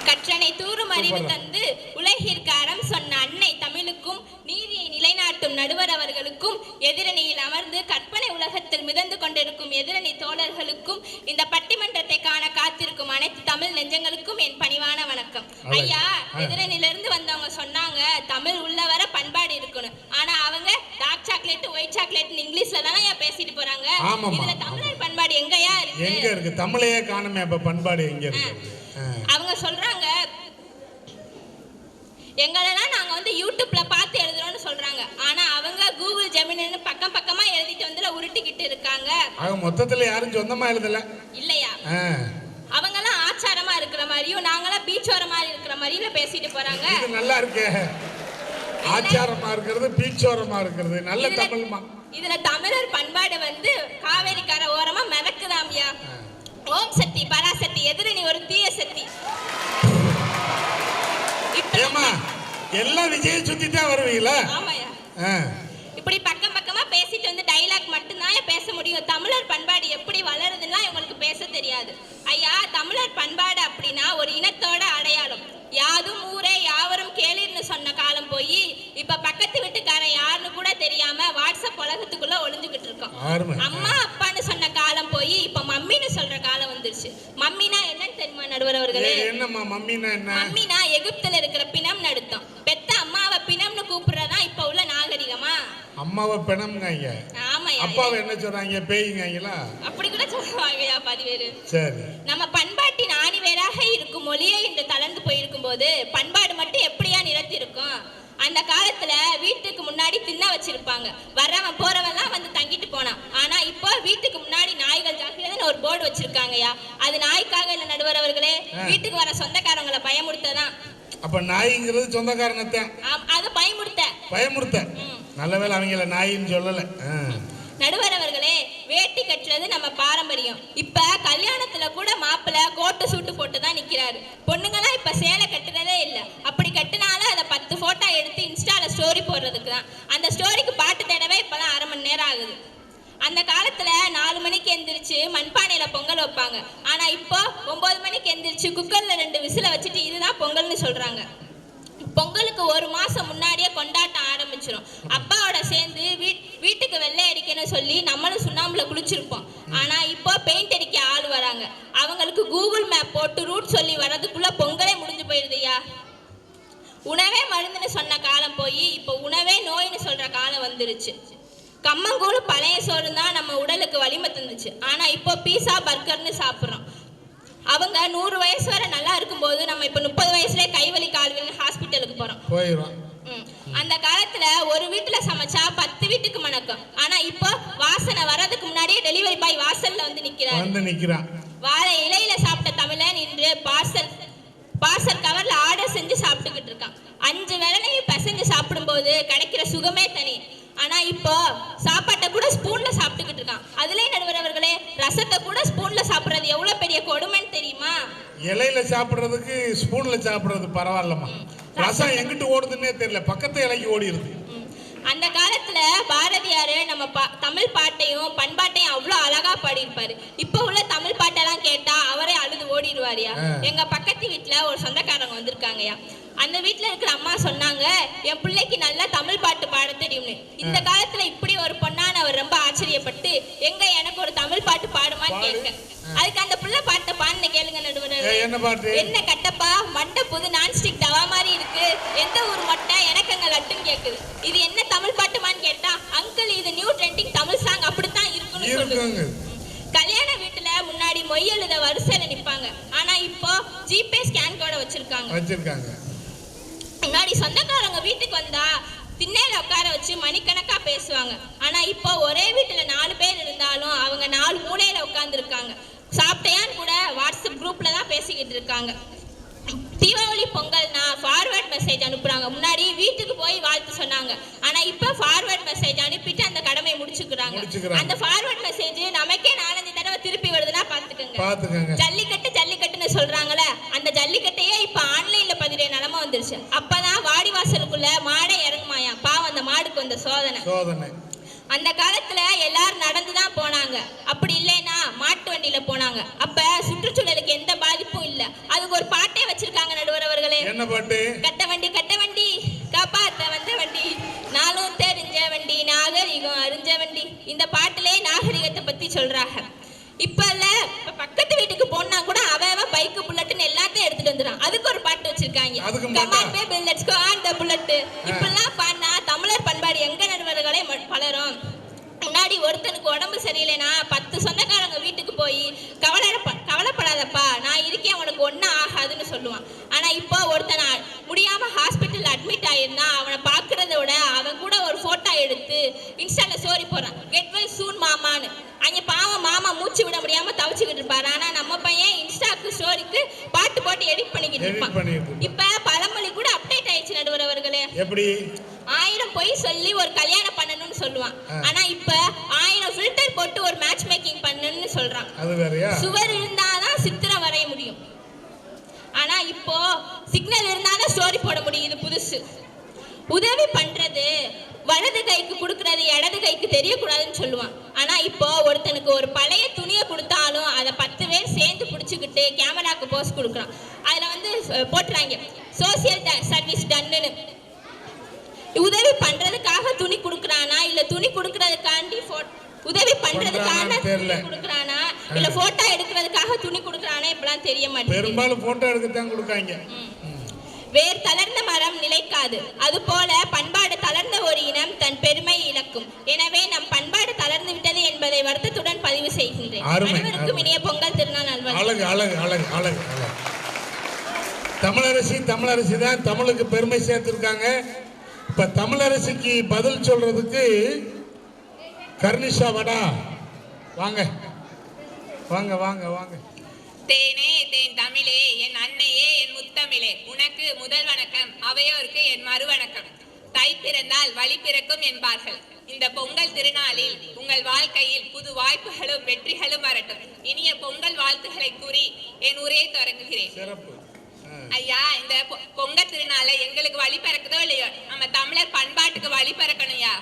Speaker 6: கற்றனை தூரும் அறிவு தந்து உலகிற்கு அறம் சொன்ன அன்னை தமிழுக்கும் நீதியை நிலைநாட்டும் நடுவர் அவர்களுக்கும் எதிரணியில் அமர்ந்து கற்பனை உலகத்தில் மிதந்து கொண்டிருக்கும் எதிரணி தோழர்களுக்கும் இந்த பட்டிமன்றத்தை காண காத்திருக்கும் அனைத்து தமிழ் நெஞ்சங்களுக்கும் என் பணிவான வணக்கம். ஐயா எதிரணியிலிருந்து வந்தவங்க சொன்னாங்க தமிழ் உள்ளவர பண்பாடு இருக்கணும், ஆனா அவங்க டார்க் சாக்லேட் ஒயிட் சாக்லேட் இங்கிலீஷ்ல தானே பேசிட்டு போறாங்க. இதுல தமிழர் பண்பாடு எங்கயா இருக்கு?
Speaker 2: எங்க இருக்கு? தமிழையே காணுமே, அப்ப பண்பாடு எங்க இருக்கு?
Speaker 6: அவங்க சொல்றாங்க எங்களெல்லாம் நாங்க வந்து யூடியூப்ல பார்த்து எழுதுறோம்னு சொல்றாங்க, ஆனா அவங்க கூகுள் ஜெமினின்னு பக்கம் பக்கமா எழுதிட்டு வந்து உருட்டிக்கிட்டு இருக்காங்க.
Speaker 2: அவங்க மொத்தத்துல யாரும் சொந்தமா எழுதல இல்லையா?
Speaker 6: அவங்க எல்லாம் ஆச்சாரமா இருக்கிற மாதிரியும் நாங்களாம் பீச்சோரமா இருக்கிற மாதிரியும் பேசிட்டு போறாங்க.
Speaker 2: இது நல்லா இருக்கு, ஆச்சாரமா இருக்கிறது பீச்சோரமா இருக்கிறது நல்ல தமிழ்மா.
Speaker 6: இதுல தமிழர் பண்பாடு வந்து காவேரி கரை ஓரமா மிதக்குதாமியா. ஓம் சக்தி பராசக்தி எதிரணி ஒரு தீய சக்தி.
Speaker 2: எல்லாம் விஜய சுத்தி தான் வருவீங்களா?
Speaker 6: ஆமாயா. இப்படி பக்கம் பக்கமா பேசிட்டு வந்து டைலாக் மட்டும்தான் பேச முடியும். தமிழர் பண்பாடு எப்படி வளருதுன்னா உங்களுக்கு பேச தெரியாது. ஐயா தமிழர் பண்பாடு அப்படின்னா ஒரு இனத்தோட அடையாளம். யாதும் ஊரே யாவரும் கேளிர்னு சொன்ன காலம் போய் இப்ப பக்கத்து வீட்டுக்காரன் யாருன்னு கூட தெரியாம வாட்ஸ்அப் உலகத்துக்குள்ள ஒளிஞ்சுக்கிட்டு இருக்கோம். அம்மா அப்பான்னு சொன்ன காலம் போய் இப்ப மம்மின்னு சொல்ற காலம் வந்துருச்சு. மம்மினா என்னன்னு தெரியுமா நடுவர் அவர்களே?
Speaker 2: என்னம்மா மம்மினா என்ன?
Speaker 6: மம்மினா எகிப்துல இருக்கிற பிணம் நடுத்தம். பெத்த அம்மாவை பிணம்னு கூப்பிடுறதா இப்ப உள்ள நாகரிகமா?
Speaker 2: அம்மாவை பிணம்ங்காங்க.
Speaker 6: ஆமாயா.
Speaker 2: அப்பாவை என்ன சொல்றாங்க? பேய்ங்காங்களா?
Speaker 6: அப்படி கூட சொல்லுவாங்கயா பதிவேறு.
Speaker 2: சரி.
Speaker 6: நம்ம பண்பாட்டின் ஆணிவேராக இருக்கும் மொழியே இன்று தளர்ந்து போயிருக்கும் போது பண்பாடு மட்டும் எப்படியா நிலைத்து இருக்கும்? அந்த காலத்துல வீட்டுக்கு முன்னாடி தின்ன வச்சிருப்பாங்க, வர்றவன் போறவெல்லாம் வந்து தங்கிட்டு போனான். ஆனா இப்போ வீட்டுக்கு முன்னாடி நாய்கள் ஜாக்கிரதைன்னு ஒரு போர்டு வச்சிருக்காங்கயா. அது நாய்க்காக இல்ல நடுவர் அவர்களே, வீட்டுக்கு வர சொந்தக்காரங்களை பயமுறுத்ததான்.
Speaker 2: அப்ப நாய்ங்கிறது சொந்தக்காரனத்தான்.
Speaker 6: அது பயமுறுத்த
Speaker 2: நல்ல வேளை அவங்கள நாயின்னு சொல்லல.
Speaker 6: நடுவர் அவர்களே வேட்டி கட்டுறது நம்ம பாரம்பரியம். இப்ப கல்யாணத்துல கூட மாப்பிள்ளை கோட்டு சூட்டு போட்டு தான் நிக்கிறாரு. பொண்ணுங்களாம் இப்ப சேலை கட்டுறதே இல்லை. அப்படி கட்டினாலும் அதை 10 போட்டோ எடுத்து இன்ஸ்டால ஸ்டோரி போடுறதுக்கு தான். அந்த ஸ்டோரிக்கு பாட்டு தேடவே இப்பெல்லாம் 1/2 மணி நேரம் ஆகுது. அந்த காலத்துல 4 மணிக்கு எந்திரிச்சு மண்பானையில பொங்கல் வைப்பாங்க. ஆனா இப்போ 9 மணிக்கு எந்திரிச்சு குக்கர்ல 2 விசில வச்சுட்டு இதுதான் பொங்கல்னு சொல்றாங்க. பொங்கலுக்கு 1 மாசம் முன்னாடியே கொண்டாட்டம் ஆரம்பிச்சிடும். அப்பாவோட சேர்ந்து வீட்டுக்கு வெள்ளை அடிக்கணும்னு சொல்லி நம்மளும் சுண்ணாம்புல குளிச்சிருப்போம். ஆனா இப்போ பெயிண்ட் அடிக்க ஆள் வராங்க. அவங்களுக்கு கூகுள் மேப் போட்டு ரூட் சொல்லி வர்றதுக்குள்ள பொங்கலே முடிஞ்சு போயிருதுயா. உணவே மருந்துன்னு சொன்ன காலம் போய் இப்போ உணவே நோய்னு சொல்ற காலம் வந்துருச்சு. கம்மங்கூழ் பழைய சோறு தான் நம்ம உடலுக்கு வலிமை தந்துச்சு. ஆனா இப்போ பீஸா பர்கர்னு சாப்பிட்றோம். அவங்க 100 வயசு வரை நல்லா இருக்கும்போது நம்ம இப்போ 30 வயசுலேயே கைவலி கால்வலி ஹாஸ்பிட்டலுக்கு போகிறோம். அந்த காலத்துல ஒரு வீட்டுல சமைச்சா 10 வீட்டுக்கு மணக்கும். ஆனா இப்போ வாசனை வர்றதுக்கு முன்னாடியே டெலிவரி பாய் வாசல்ல வந்து நிக்கிறான். வாழை இலையில சாப்பிட்ட தமிழன் இன்று பார்சல் கவர்ல ஆர்டர் செஞ்சு சாப்பிட்டுக்கிட்டு இருக்கான். 5 வேளையும் பிசைஞ்சு சாப்பிடும்போது கிடைக்கிற சுகமே தனி. ஆனா இப்போ சாப்பாட்டை கூட ஸ்பூன்ல சாப்பிட்டுக்கிட்டு இருக்கான். அதுலயே நடுவரவர்களே, ரசத்தை கூட ஸ்பூன்ல சாப்பிடுறது எவ்வளவு பெரிய கொடுமைன்னு தெரியுமா?
Speaker 2: இலையில சாப்பிடுறதுக்கு ஸ்பூன்ல சாப்பிடுறது பரவாயில்லமா, ரசம் எங்கிட்டு ஓடுதுன்னே தெரியல, பக்கத்து இலைக்கு ஓடிடுது.
Speaker 6: அந்த காலத்துல பாரதியாரு நம்ம தமிழ் பாட்டையும் பண்பாட்டையும் அவ்வளவு அழகா பாடியிருப்பாரு. இப்ப உள்ள தமிழ் பாட்டெல்லாம் கேட்டா அவரே அழுது ஓடிடுவாரியா. எங்க பக்கத்து வீட்டுல ஒரு சொந்தக்காரங்க வந்திருக்காங்கயா. அந்த வீட்டுல இருக்கிற அம்மா சொன்னாங்க, என் பிள்ளைக்கு நல்லா தமிழ் பாட்டு பாட தெரியும்னு. இந்த காலத்துல இப்படி ஒரு பொண்ணான அவர் ரொம்ப ஆச்சரியப்பட்டு, எங்க எனக்கு ஒரு தமிழ் பாட்டு பாடுமான்னு கேட்க. அதுக்கு அந்த பிள்ளை பாட்டை பாடுன கேளுங்க நடுவர். என்ன கட்டப்பா மண்டை புது நான்ஸ்டிக் தவா மாதிரி இருக்கு, எந்த ஊர் மொட்டை எனக்கு அங்க லட்டுன்னு கேக்குது. இது என்ன தமிழ் பாட்டுமான்னு கேட்டா, அங்கிள் இது நியூ ட்ரெண்டிங் தமிழ் சாங் அப்படித்தான் இருக்குன்னு சொல்லுங்க. கல்யாண வீட்டுல முன்னாடி மொய் எழுத வரிசையில நிப்பாங்க. ஆனா இப்போ ஜிபே ஸ்கேன் கோட வச்சிருக்காங்க. முன்னாடி சொந்தக்காரங்க வீட்டுக்கு வந்தா திண்ணையில உட்கார வச்சு மணிக்கணக்கா பேசுவாங்க. ஆனா இப்போ ஒரே வீட்டுல 4 பேர் இருந்தாலும் அவங்க 4 மூலையில உட்கார்ந்து இருக்காங்க. சாப்பிட்டையான்னு கூட வாட்ஸ்அப் குரூப்ல தான் பேசிக்கிட்டு இருக்காங்க. தீபாவளி பொங்கல்னா ஃபார்வர்ட் மெசேஜ் அனுப்புறாங்க. முன்னாடி வீட்டுக்கு போய் வாழ்த்து சொன்னாங்க. ஆனா இப்ப ஃபார்வர்ட் மெசேஜ் அனுப்பிட்டு அந்த கடமையை முடிச்சுக்கிறாங்க. அந்த ஃபார்வர்ட் மெசேஜ் நமக்கே 4-5 தடவை திருப்பி வருதுன்னா பாத்துக்கங்க. ஜல்லிக்கட்டுன்னு சொல்றாங்கல்ல, அந்த ஜல்லிக்கட்டையே இப்ப ஆன்லைன்ல பதிர நிலைமை வந்துருச்சு. அப்பதான் வாடி வாசலுக்குள்ள மாடை இறங்குமாயா. பாவம் அந்த மாடுக்கு வந்த சோதனை. அந்த காலத்துல எல்லாரும் நடந்துதான் போனாங்க. அப்படி இல்லைன்னா மாட்டு வண்டியில போனாங்க. அப்ப சுற்றுச்சூழலுக்கு எந்த பாதிப்பும் இல்ல. அதுக்கு ஒரு பாட்டே வச்சிருக்காங்க நடுவர் அவர்களே. என்ன பாட்டு? கட்ட வண்டி காப்பாத்த வந்த வண்டி, நாளும் தெரிஞ்ச வண்டி, நாகரிகம் அறிஞ்ச வண்டி. இந்த பாட்டிலே நாகரிகத்தை பத்தி சொல்றாங்க. இப்ப பக்கத்து வீட்டுக்கு போனா கூட அவன் பைக்கு புல்லட்னு எல்லாத்தையும் எடுத்துட்டு வந்துறான். அதுக்கு ஒரு பாட்டு வச்சிருக்காங்க. இப்பெல்லாம் பாடினா தமிழர் பண்பாடு எங்க நடுவர்களே வளரும். முன்னாடி ஒருத்தனுக்கு உடம்பு சரியில்லைன்னா 10 சொந்தக்காரங்க வீட்டுக்கு போய் கவலைப்படாதப்பா நான் இருக்கேன் உனக்கு ஒன்னும் ஆகாதுன்னு சொல்லுவான். ஆனா இப்போ ஒருத்தன் முடியாம ஹாஸ்பிட்டல் அட்மிட் ஆயிருந்தா அவனை பாக்குறத விட அவன் கூட ஒரு போட்டோ எடுத்து இன்ஸ்டால ஸ்டோரி போடுறான், கெட் வெல் சூன் மாமான்னு. அங்க பாவம் மாமா மூச்சு விட முடியாம தவிச்சுக்கிட்டு இருப்பாரு. ஆனா நம்ம பையன் இன்ஸ்டாக்கு ஸ்டோரிக்கு பாட்டு போட்டு எடிட் பண்ணிக்கிட்டு இருப்பான். இப்ப பழமொழி கூட அப்டேட் ஆயிடுச்சு நடுவர் அவர்களே. எப்படி 1000 பொய் சொல்லி ஒரு கல்யாணம் பண்ணணும்னு சொல்லுவான். ஆனா இப்ப 1000 ஃபில்டர் போட்டு ஒரு மேட்ச் மேக்கிங் பண்ணணும்னு சொல்றான். சுவர் இருந்தாதான் சித்திரம் வரைய முடியும். ஆனா இப்போ சிக்னல் இருந்தாதான் ஸ்டோரி போட முடியும். இது புதுசு. உதவி பண்றது வலது கைக்கு கொடுக்கறது இடது கைக்கு தெரியக்கூடாதுன்னு சொல்லுவான். ஆனா இப்போ ஒருத்தனுக்கு ஒரு பழைய துணியை கொடுத்தாலும் அதை 10 பேர் சேர்ந்து பிடிச்சுக்கிட்டு கேமராக்கு போஸ் கொடுக்குறான். அதுல போட்டுறாங்க சோசியல் சர்வீஸ் டன்னுன்னு. உதவி பண்றதுக்காக துணி கொடுக்கறானா இல்ல துணி கொடுக்கறதுக்காண்டி உதவி பண்றதுக்கான துணி கொடுக்கறானா இல்ல போட்டோ எடுக்கிறதுக்காக துணி கொடுக்கறானா இப்பலாம் தெரிய மாட்டேங்குது. பெரும்பாலும் போட்டோ எடுக்க தான் கொடுக்காங்க. வேர் தளர்ந்த மரம் நிலைக்காது, அதுபோல பண்பாடு தளர்ந்த ஒரு இனம் தன் பெருமை இழக்கும். எனவே நம் பண்பாடு தளர்ந்து விட்டது என்பதை வருத்தத்துடன் பதிவு செய்கின்றேன். அனைவருக்கும் இனிய பொங்கல் திருநாள் நல்வாழ்த்துக்கள்.
Speaker 2: தமிழரசி தான் தமிழுக்கு பெருமை சேர்த்திருக்காங்க. இப்ப தமிழரசிக்கு பதில் சொல்றதுக்கு கர்னிஷா வடா வாங்க.
Speaker 7: தேனே தேன் தமிழே, என் அன்னையே, என் முத்தமிழே, உனக்கு முதல் வணக்கம், அவையோருக்கு என் மறு வணக்கம். தை பிறந்தால் வழி பிறக்கும் என்பார்கள். இந்த பொங்கல் திருநாளில் உங்கள் வாழ்க்கையில் புது வாய்ப்புகளும் வெற்றிகளும் வரட்டும். இனிய பொங்கல் வாழ்த்துக்களை கூறி என் உரையை தொடங்குகிறேன்.
Speaker 2: சிறப்பு.
Speaker 7: ஐயா, இந்த பொங்கல் திருநாளை எங்களுக்கு வழி பிறக்குதோ இல்லையோ, நம்ம தமிழர் பண்பாட்டுக்கு வழி பிறக்கணும்யா.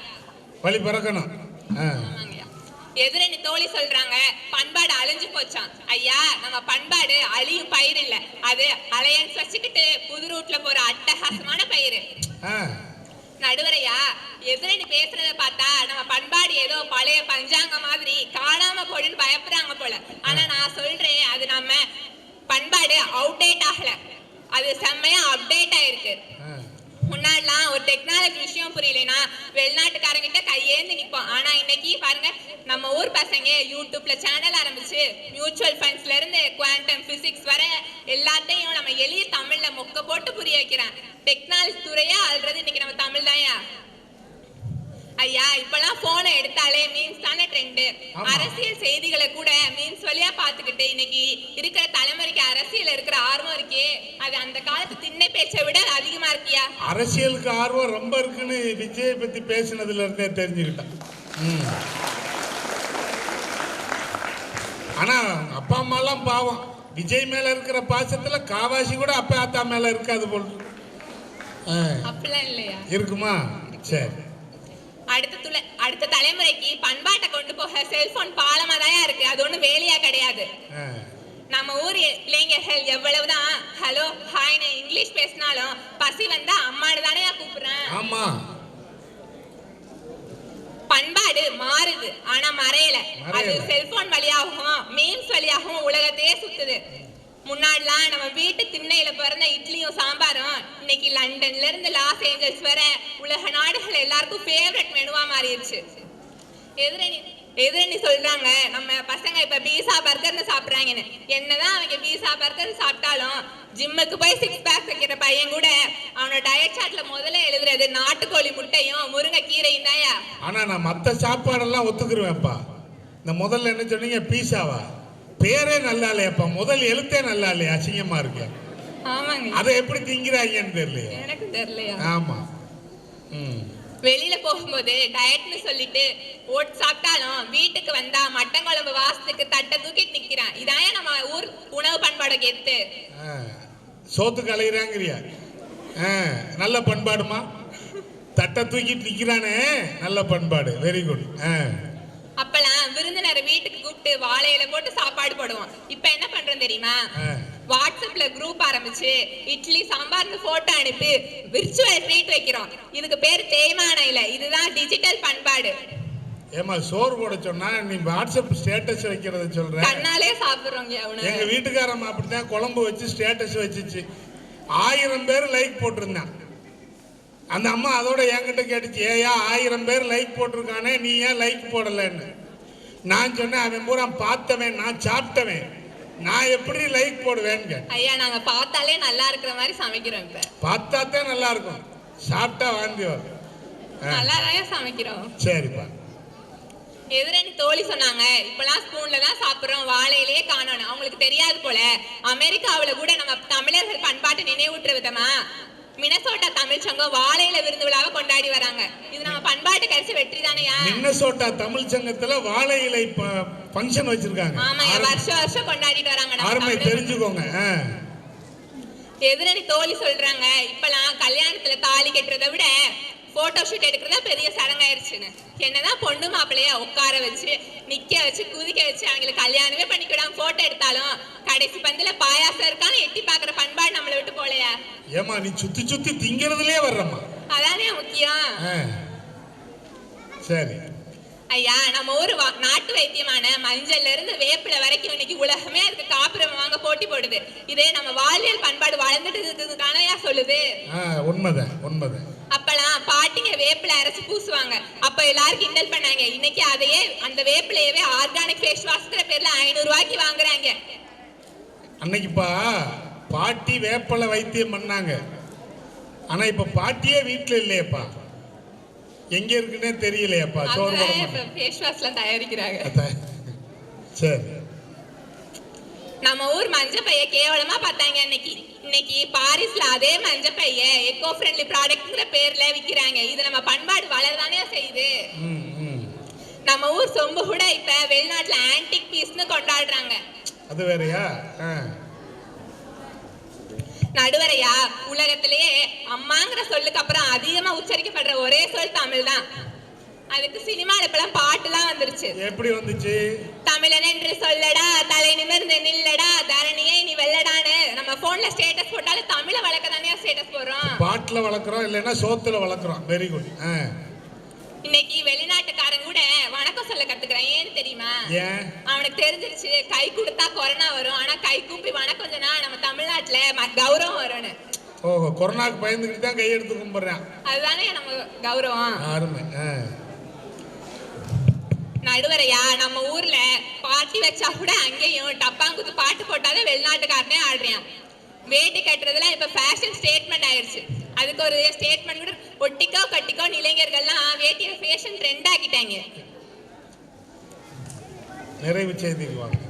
Speaker 2: வழி பிறக்கணும்.
Speaker 7: எதிரணி தோழி சொல்றாங்க பண்பாடு அழிஞ்சு போச்சான். ஐயா, நம்ம பண்பாடு அழியும் பயிர் இல்ல, அது அலையன்ஸ் வச்சுக்கிட்டு புது ரூட்ல போற அட்டகாசமான பயிர். நடுவரையா, எதிரணி பேசுறத பார்த்தா நம்ம பண்பாடு ஏதோ பழைய பஞ்சாங்க மாதிரி காணாம போடுன்னு பயப்படுறாங்க போல. ஆனா நான் சொல்றேன், அது நம்ம பண்பாடு அவுடேட் ஆகல, அது செம்மையா அப்டேட் ஆயிருக்கு. முன்னாடிலாம் ஒரு டெக்னாலஜி விஷயம் புரியலனா வெளிநாட்டுக்காரங்கிட்ட கையேந்து நிப்போம். ஆனா இன்னைக்கு பாருங்க, நம்ம ஊர் பசங்க யூடியூப்ல சேனல் ஆரம்பிச்சு மியூச்சுவல் ஃபண்ட்ஸ்ல இருந்து குவாண்டம் பிசிக்ஸ் வர எல்லாத்தையும் நம்ம எளிய தமிழ்ல மொக்க போட்டு புரிய வைக்கிறேன். டெக்னாலஜி துறையா ஆல்ரெடி இன்னைக்கு நம்ம தமிழ் தான்யா. ஐயா, இப்பெல்லாம் போனை எடுத்தாலே மீம்ஸ் தானே ட்ரெண்ட். அரசியல் செய்திகளை கூட மீம்ஸ் வழியா பாத்துக்கிட்டு இன்னைக்கு இருக்கிற தலைமுறைக்கு அரசியல் இருக்கிற ஆர்வம் இருக்கே, அது அந்த காலத்து திண்ணை பேச்சை விட அதிகமா இருக்கியா.
Speaker 2: அரசியலுக்கு ஆர்வம் ரொம்ப இருக்குன்னு விஜய் பத்தி பேசினதுல இருந்தே தெரிஞ்சுக்கிட்டேன். ஆனா அப்பா அம்மா எல்லாம் பாவம், விஜய் மேல இருக்கிற பாசத்துல காவாசி கூட அப்பா அத்தா மேல இருக்காது போல்.
Speaker 7: அப்படிலாம் இல்லையா?
Speaker 2: இருக்குமா? சரி.
Speaker 7: அடுத்த தலைமுறைக்கு பண்பாட்டை கொண்டு போக செல்போன் பாலமா தான் இருக்கு, அது ஒண்ணும் வேலையா கிடையாது. நம்ம ஊர் இளைஞர்கள் எவ்வளவுதான் ஹலோ ஹாய்னு இங்கிலீஷ் பேசினாலும் பசி வந்தா அம்மானு தானே கூப்பிடுறேன்.
Speaker 2: ஆமா,
Speaker 7: பண்பாடு மாறுது ஆனா மறையல. அது செல்போன் வழியாகவும் மீம்ஸ் வழியாகவும் உலகத்தையே சுத்துது. முன்னாடிலாம் நம்ம வீட்டு திண்ணையில பிறந்த இட்லியும் சாம்பாரும் இன்னைக்கு லண்டன்ல இருந்து லாஸ் ஏஞ்சல்ஸ் வர உலக நாடுகள் எல்லாருக்கும் ஃபேவரட் மெனுவா மாறிடுச்சு. எதிரணி சொல்றாங்க நம்ம பசங்க இப்ப பீஸா பர்கர்னு சாப்பிடுறாங்கன்னு. என்னதான் அவங்க பீஸா பர்கர் சாப்பிட்டாலும் ஜிம்முக்கு போய் 6 பேக் வைக்கிற பையன் கூட அவனோட டயட் சார்ட்ல முதல்ல எழுதுறது நாட்டுக்கோழி முட்டையும் முருங்கைக்கீரையும் தாயா.
Speaker 2: ஆனா நான் மத்த சாப்பாடெல்லாம் ஒத்துக்குருவேன்ப்பா. இந்த முதல்ல என்ன சொன்னீங்க, பீஸாவா? பேரே நல்லா இல்லையாப்பா, முதல் எழுத்தே நல்லா இல்லையா, அசிங்கமா இருக்கு.
Speaker 7: ஆமாங்க,
Speaker 2: அதை எப்படி திங்கிறாங்கன்னு தெரியலையா?
Speaker 7: எனக்கு தெரியலையா.
Speaker 2: ஆமா.
Speaker 7: வெளியில போகும்போது டயட்னு சொல்லிட்டு ஓட் சாப்பிட்டாலும் வீட்டுக்கு வந்தா மட்டன் குழம்பு வாசத்துக்கு தட்டை தூக்கிட்டு நிக்கிறான். இதாயா நம்ம ஊர் உணவு பண்பாடு கெத்து.
Speaker 2: சோத்துக்கு அலையிறாங்கறியா? நல்ல பண்பாடுமா? தட்டை தூக்கிட்டு நிக்கிறானே, நல்ல பண்பாடு. Very good.
Speaker 7: அப்பெல்லாம் விருந்தினரை வீட்டுக்கு கூப்பிட்டு வாழையில போட்டு சாப்பாடு போடுவோம். இப்ப என்ன பண்றோம் தெரியுமா? வாட்ஸ்அப்ல குரூப் ஆரம்பிச்சு இட்லி சாம்பார்னு போட்டோ அனுப்பி விர்ச்சுவல் ட்ரீட் வைக்கிறோம். இதுக்கு பேர் தேய்மானம் இல்ல, இதுதான் டிஜிட்டல் பண்பாடு.
Speaker 2: ஏமா சோறு போட சொன்னா நீ வாட்ஸ்அப் ஸ்டேட்டஸ் வைக்கிறத சொல்ற?
Speaker 7: கண்ணாலே சாப்பிடுறோங்க.
Speaker 2: எங்க வீட்டுக்காரம்மா அப்படித்தான் குழம்பு வச்சு ஸ்டேட்டஸ் வச்சுச்சு. 1000 பேர் லைக் போட்டிருந்தான். அந்த அம்மா அதோட என்கிட்ட கேட்டுச்சு, ஏயா 1000 பேர் லைக் போட்டிருக்கானே, நீ ஏன் லைக் போடலன்னு. நான் சொன்னேன், அவன் பூரா பார்த்தவன், நான் சாப்பிட்டவன், நான் எப்படி லைக் போடுவேன்னு.
Speaker 7: ஐயா, நாங்க பார்த்தாலே நல்லா இருக்கிற மாதிரி சமைக்கிறோம். இப்ப
Speaker 2: பார்த்தாத்தே நல்லா இருக்கும், சாப்பிட்டா வாந்தி வரும்.
Speaker 7: நல்லாதான் சமைக்கிறோம்.
Speaker 2: சரிப்பா.
Speaker 7: எதிரணி தோழி சொன்னாங்க இப்பெல்லாம் ஸ்பூன்ல தான் சாப்பிடுறோம், வாழையிலேயே காணணும். அவங்களுக்கு தெரியாது போல, அமெரிக்காவில கூட நம்ம தமிழர்கள் பண்பாட்டு நினைவூட்டுற விதமா மினசோட்டா தமிழ் சங்கம் வாழையில விருந்து விழாவை கொண்டாடி வராங்க. இது நம்ம பண்பாட்டு கட்சி வெற்றி தானையா?
Speaker 2: மினசோட்டா தமிழ் சங்கத்துல வாழை இலை ஃபங்க்ஷன் வச்சிருக்காங்க.
Speaker 7: ஆமா, வருஷம் வருஷம் கொண்டாடிட்டு வராங்க.
Speaker 2: ஆர்மை தெரிஞ்சுக்கோங்க.
Speaker 7: எதிரணி தோழி சொல்றாங்க இப்பெல்லாம் கல்யாணத்துல தாலி கட்டுறதை விட போட்டோ ஷூட் எடுக்கிறதா பெரிய சடங்காயிருச்சுன்னு. என்னதான் பொண்ணு மாப்பிள்ளையா உட்கார வச்சு நிக்க வச்சு குதிக்க வச்சு அவங்களுக்கு கல்யாணமே பண்ணிக்கிடாம போட்டோ எடுத்தாலும் கடைசி பந்துல பாயாசம் இருக்கான்னு எட்டி பாக்குற பண்பாடு நம்மளை விட்டு போலையா?
Speaker 2: ஏமா நீ சுத்தி சுத்தி திங்கிறதுலயே வர்றமா?
Speaker 7: அதானே முக்கியம்.
Speaker 2: சரி
Speaker 7: ஐயா, நம்ம ஊர் நாட்டு வைத்தியமான மஞ்சள்ல இருந்து வேப்பில வரைக்கும் இன்னைக்கு உலகமே அதுக்கு காப்புரிமை வாங்க போட்டி போடுது. இதே நம்ம வாழ்வியல் பண்பாடு வளர்ந்துட்டு இருக்குதுதானயா சொல்லுது.
Speaker 2: உண்மைதான் உண்மைதான்.
Speaker 7: அப்பெல்லாம் பாட்டிங்க வேப்பில அரைச்சு பூசுவாங்க, அப்ப எல்லாரும் கிண்டல் பண்ணாங்க. இன்னைக்கு அதையே அந்த வேப்பிலையவே ஆர்கானிக் ஃபேஸ் வாஷ்ங்கிற பேர்ல 500 ரூபாய்க்கு வாங்குறாங்க.
Speaker 2: அன்னைக்குப்பா பாட்டி வேப்பலை வைத்தியம் பண்ணாங்க. ஆனா இப்ப பாட்டியே வீட்டுல இல்லையப்பா, எங்க இருக்குன்னே தெரியலையப்பா.
Speaker 7: ஃபேஸ் வாஷ்லாம் தயாரிக்கிறாங்க.
Speaker 2: சரி,
Speaker 7: நம்ம ஊர் மஞ்ச பைய கேவலமா பார்த்தாங்க இன்னைக்கு பாரிஸ்ல அதே மஞ்ச பைய எக்கோ ஃப்ரெண்ட்லி ப்ராடக்ட்ங்கிற பேர்ல விக்கிறாங்க. இது நம்ம பண்பாடு வளரதானே செய்யுது. நம்ம ஊர் சொம்பு கூட இப்ப வெளிநாட்டுல ஆன்டிக் பீஸ்னு கொண்டாடுறாங்க.
Speaker 2: அது வேறயா?
Speaker 7: நடுவரையா, உலகத்திலேயே அம்மாங்கிற சொல்லுக்கு அப்புறம் அதிகமா உச்சரிக்கப்படுற ஒரே சொல் தமிழ் தான். அதுக்கு சினிமால இப்பெல்லாம் பாட்டுலாம் வந்துருச்சு.
Speaker 2: எப்படி வந்துச்சு?
Speaker 7: தமிழன் என்று சொல்லடா, தலை நிமிர்ந்து நில்லடா, தரணியை நீ வெல்லடான்னு நம்ம போன்ல ஸ்டேட்டஸ் போட்டாலும் தமிழ வளர்க்க தானே ஸ்டேட்டஸ் போடுறோம்.
Speaker 2: பாட்டுல வளர்க்குறோம், இல்லைன்னா சோத்துல வளர்க்குறோம். Very good.
Speaker 7: இன்னைக்கு வெளிநாட்டுக்காரன் கூட வணக்கம் சொல்ல கத்துக்கிறான். ஏன்னு தெரியுமா? அவனுக்கு தெரிஞ்சிருச்சு கை கொடுத்தா கொரோனா வரும், ஆனா கை கூப்பி வணக்கம் சொன்னா நம்ம தமிழ்நாட்டுல கௌரவம் வரும்னு.
Speaker 2: ஓஹோ, கொரோனாக்கு பயந்துக்கிட்டு தான் கை எடுத்து கும்பிடுறான்.
Speaker 7: அதுதானே நம்ம கௌரவம்.
Speaker 2: அருமை.
Speaker 7: நடுவரையா, நம்ம ஊர்ல பாட்டி வச்சா கூட அங்கேயும் டப்பாங்குத்து பாட்டு போட்டாலே வெளிநாட்டுக்காரனே ஆடுறான். வேட்டி கட்டுறதுல இப்ப ஃபேஷன் ஸ்டேட்மெண்ட் ஆயிருச்சு. அதுக்கு ஒரு ஸ்டேட்மெண்ட் கூட ஒட்டிக்கோ கட்டிக்கோ இளைஞர்கள்லாம் வேட்டியை ஃபேஷன் ட்ரெண்ட் ஆக்கிட்டாங்க.
Speaker 2: நிறைவு செய்திக்கு வாங்க.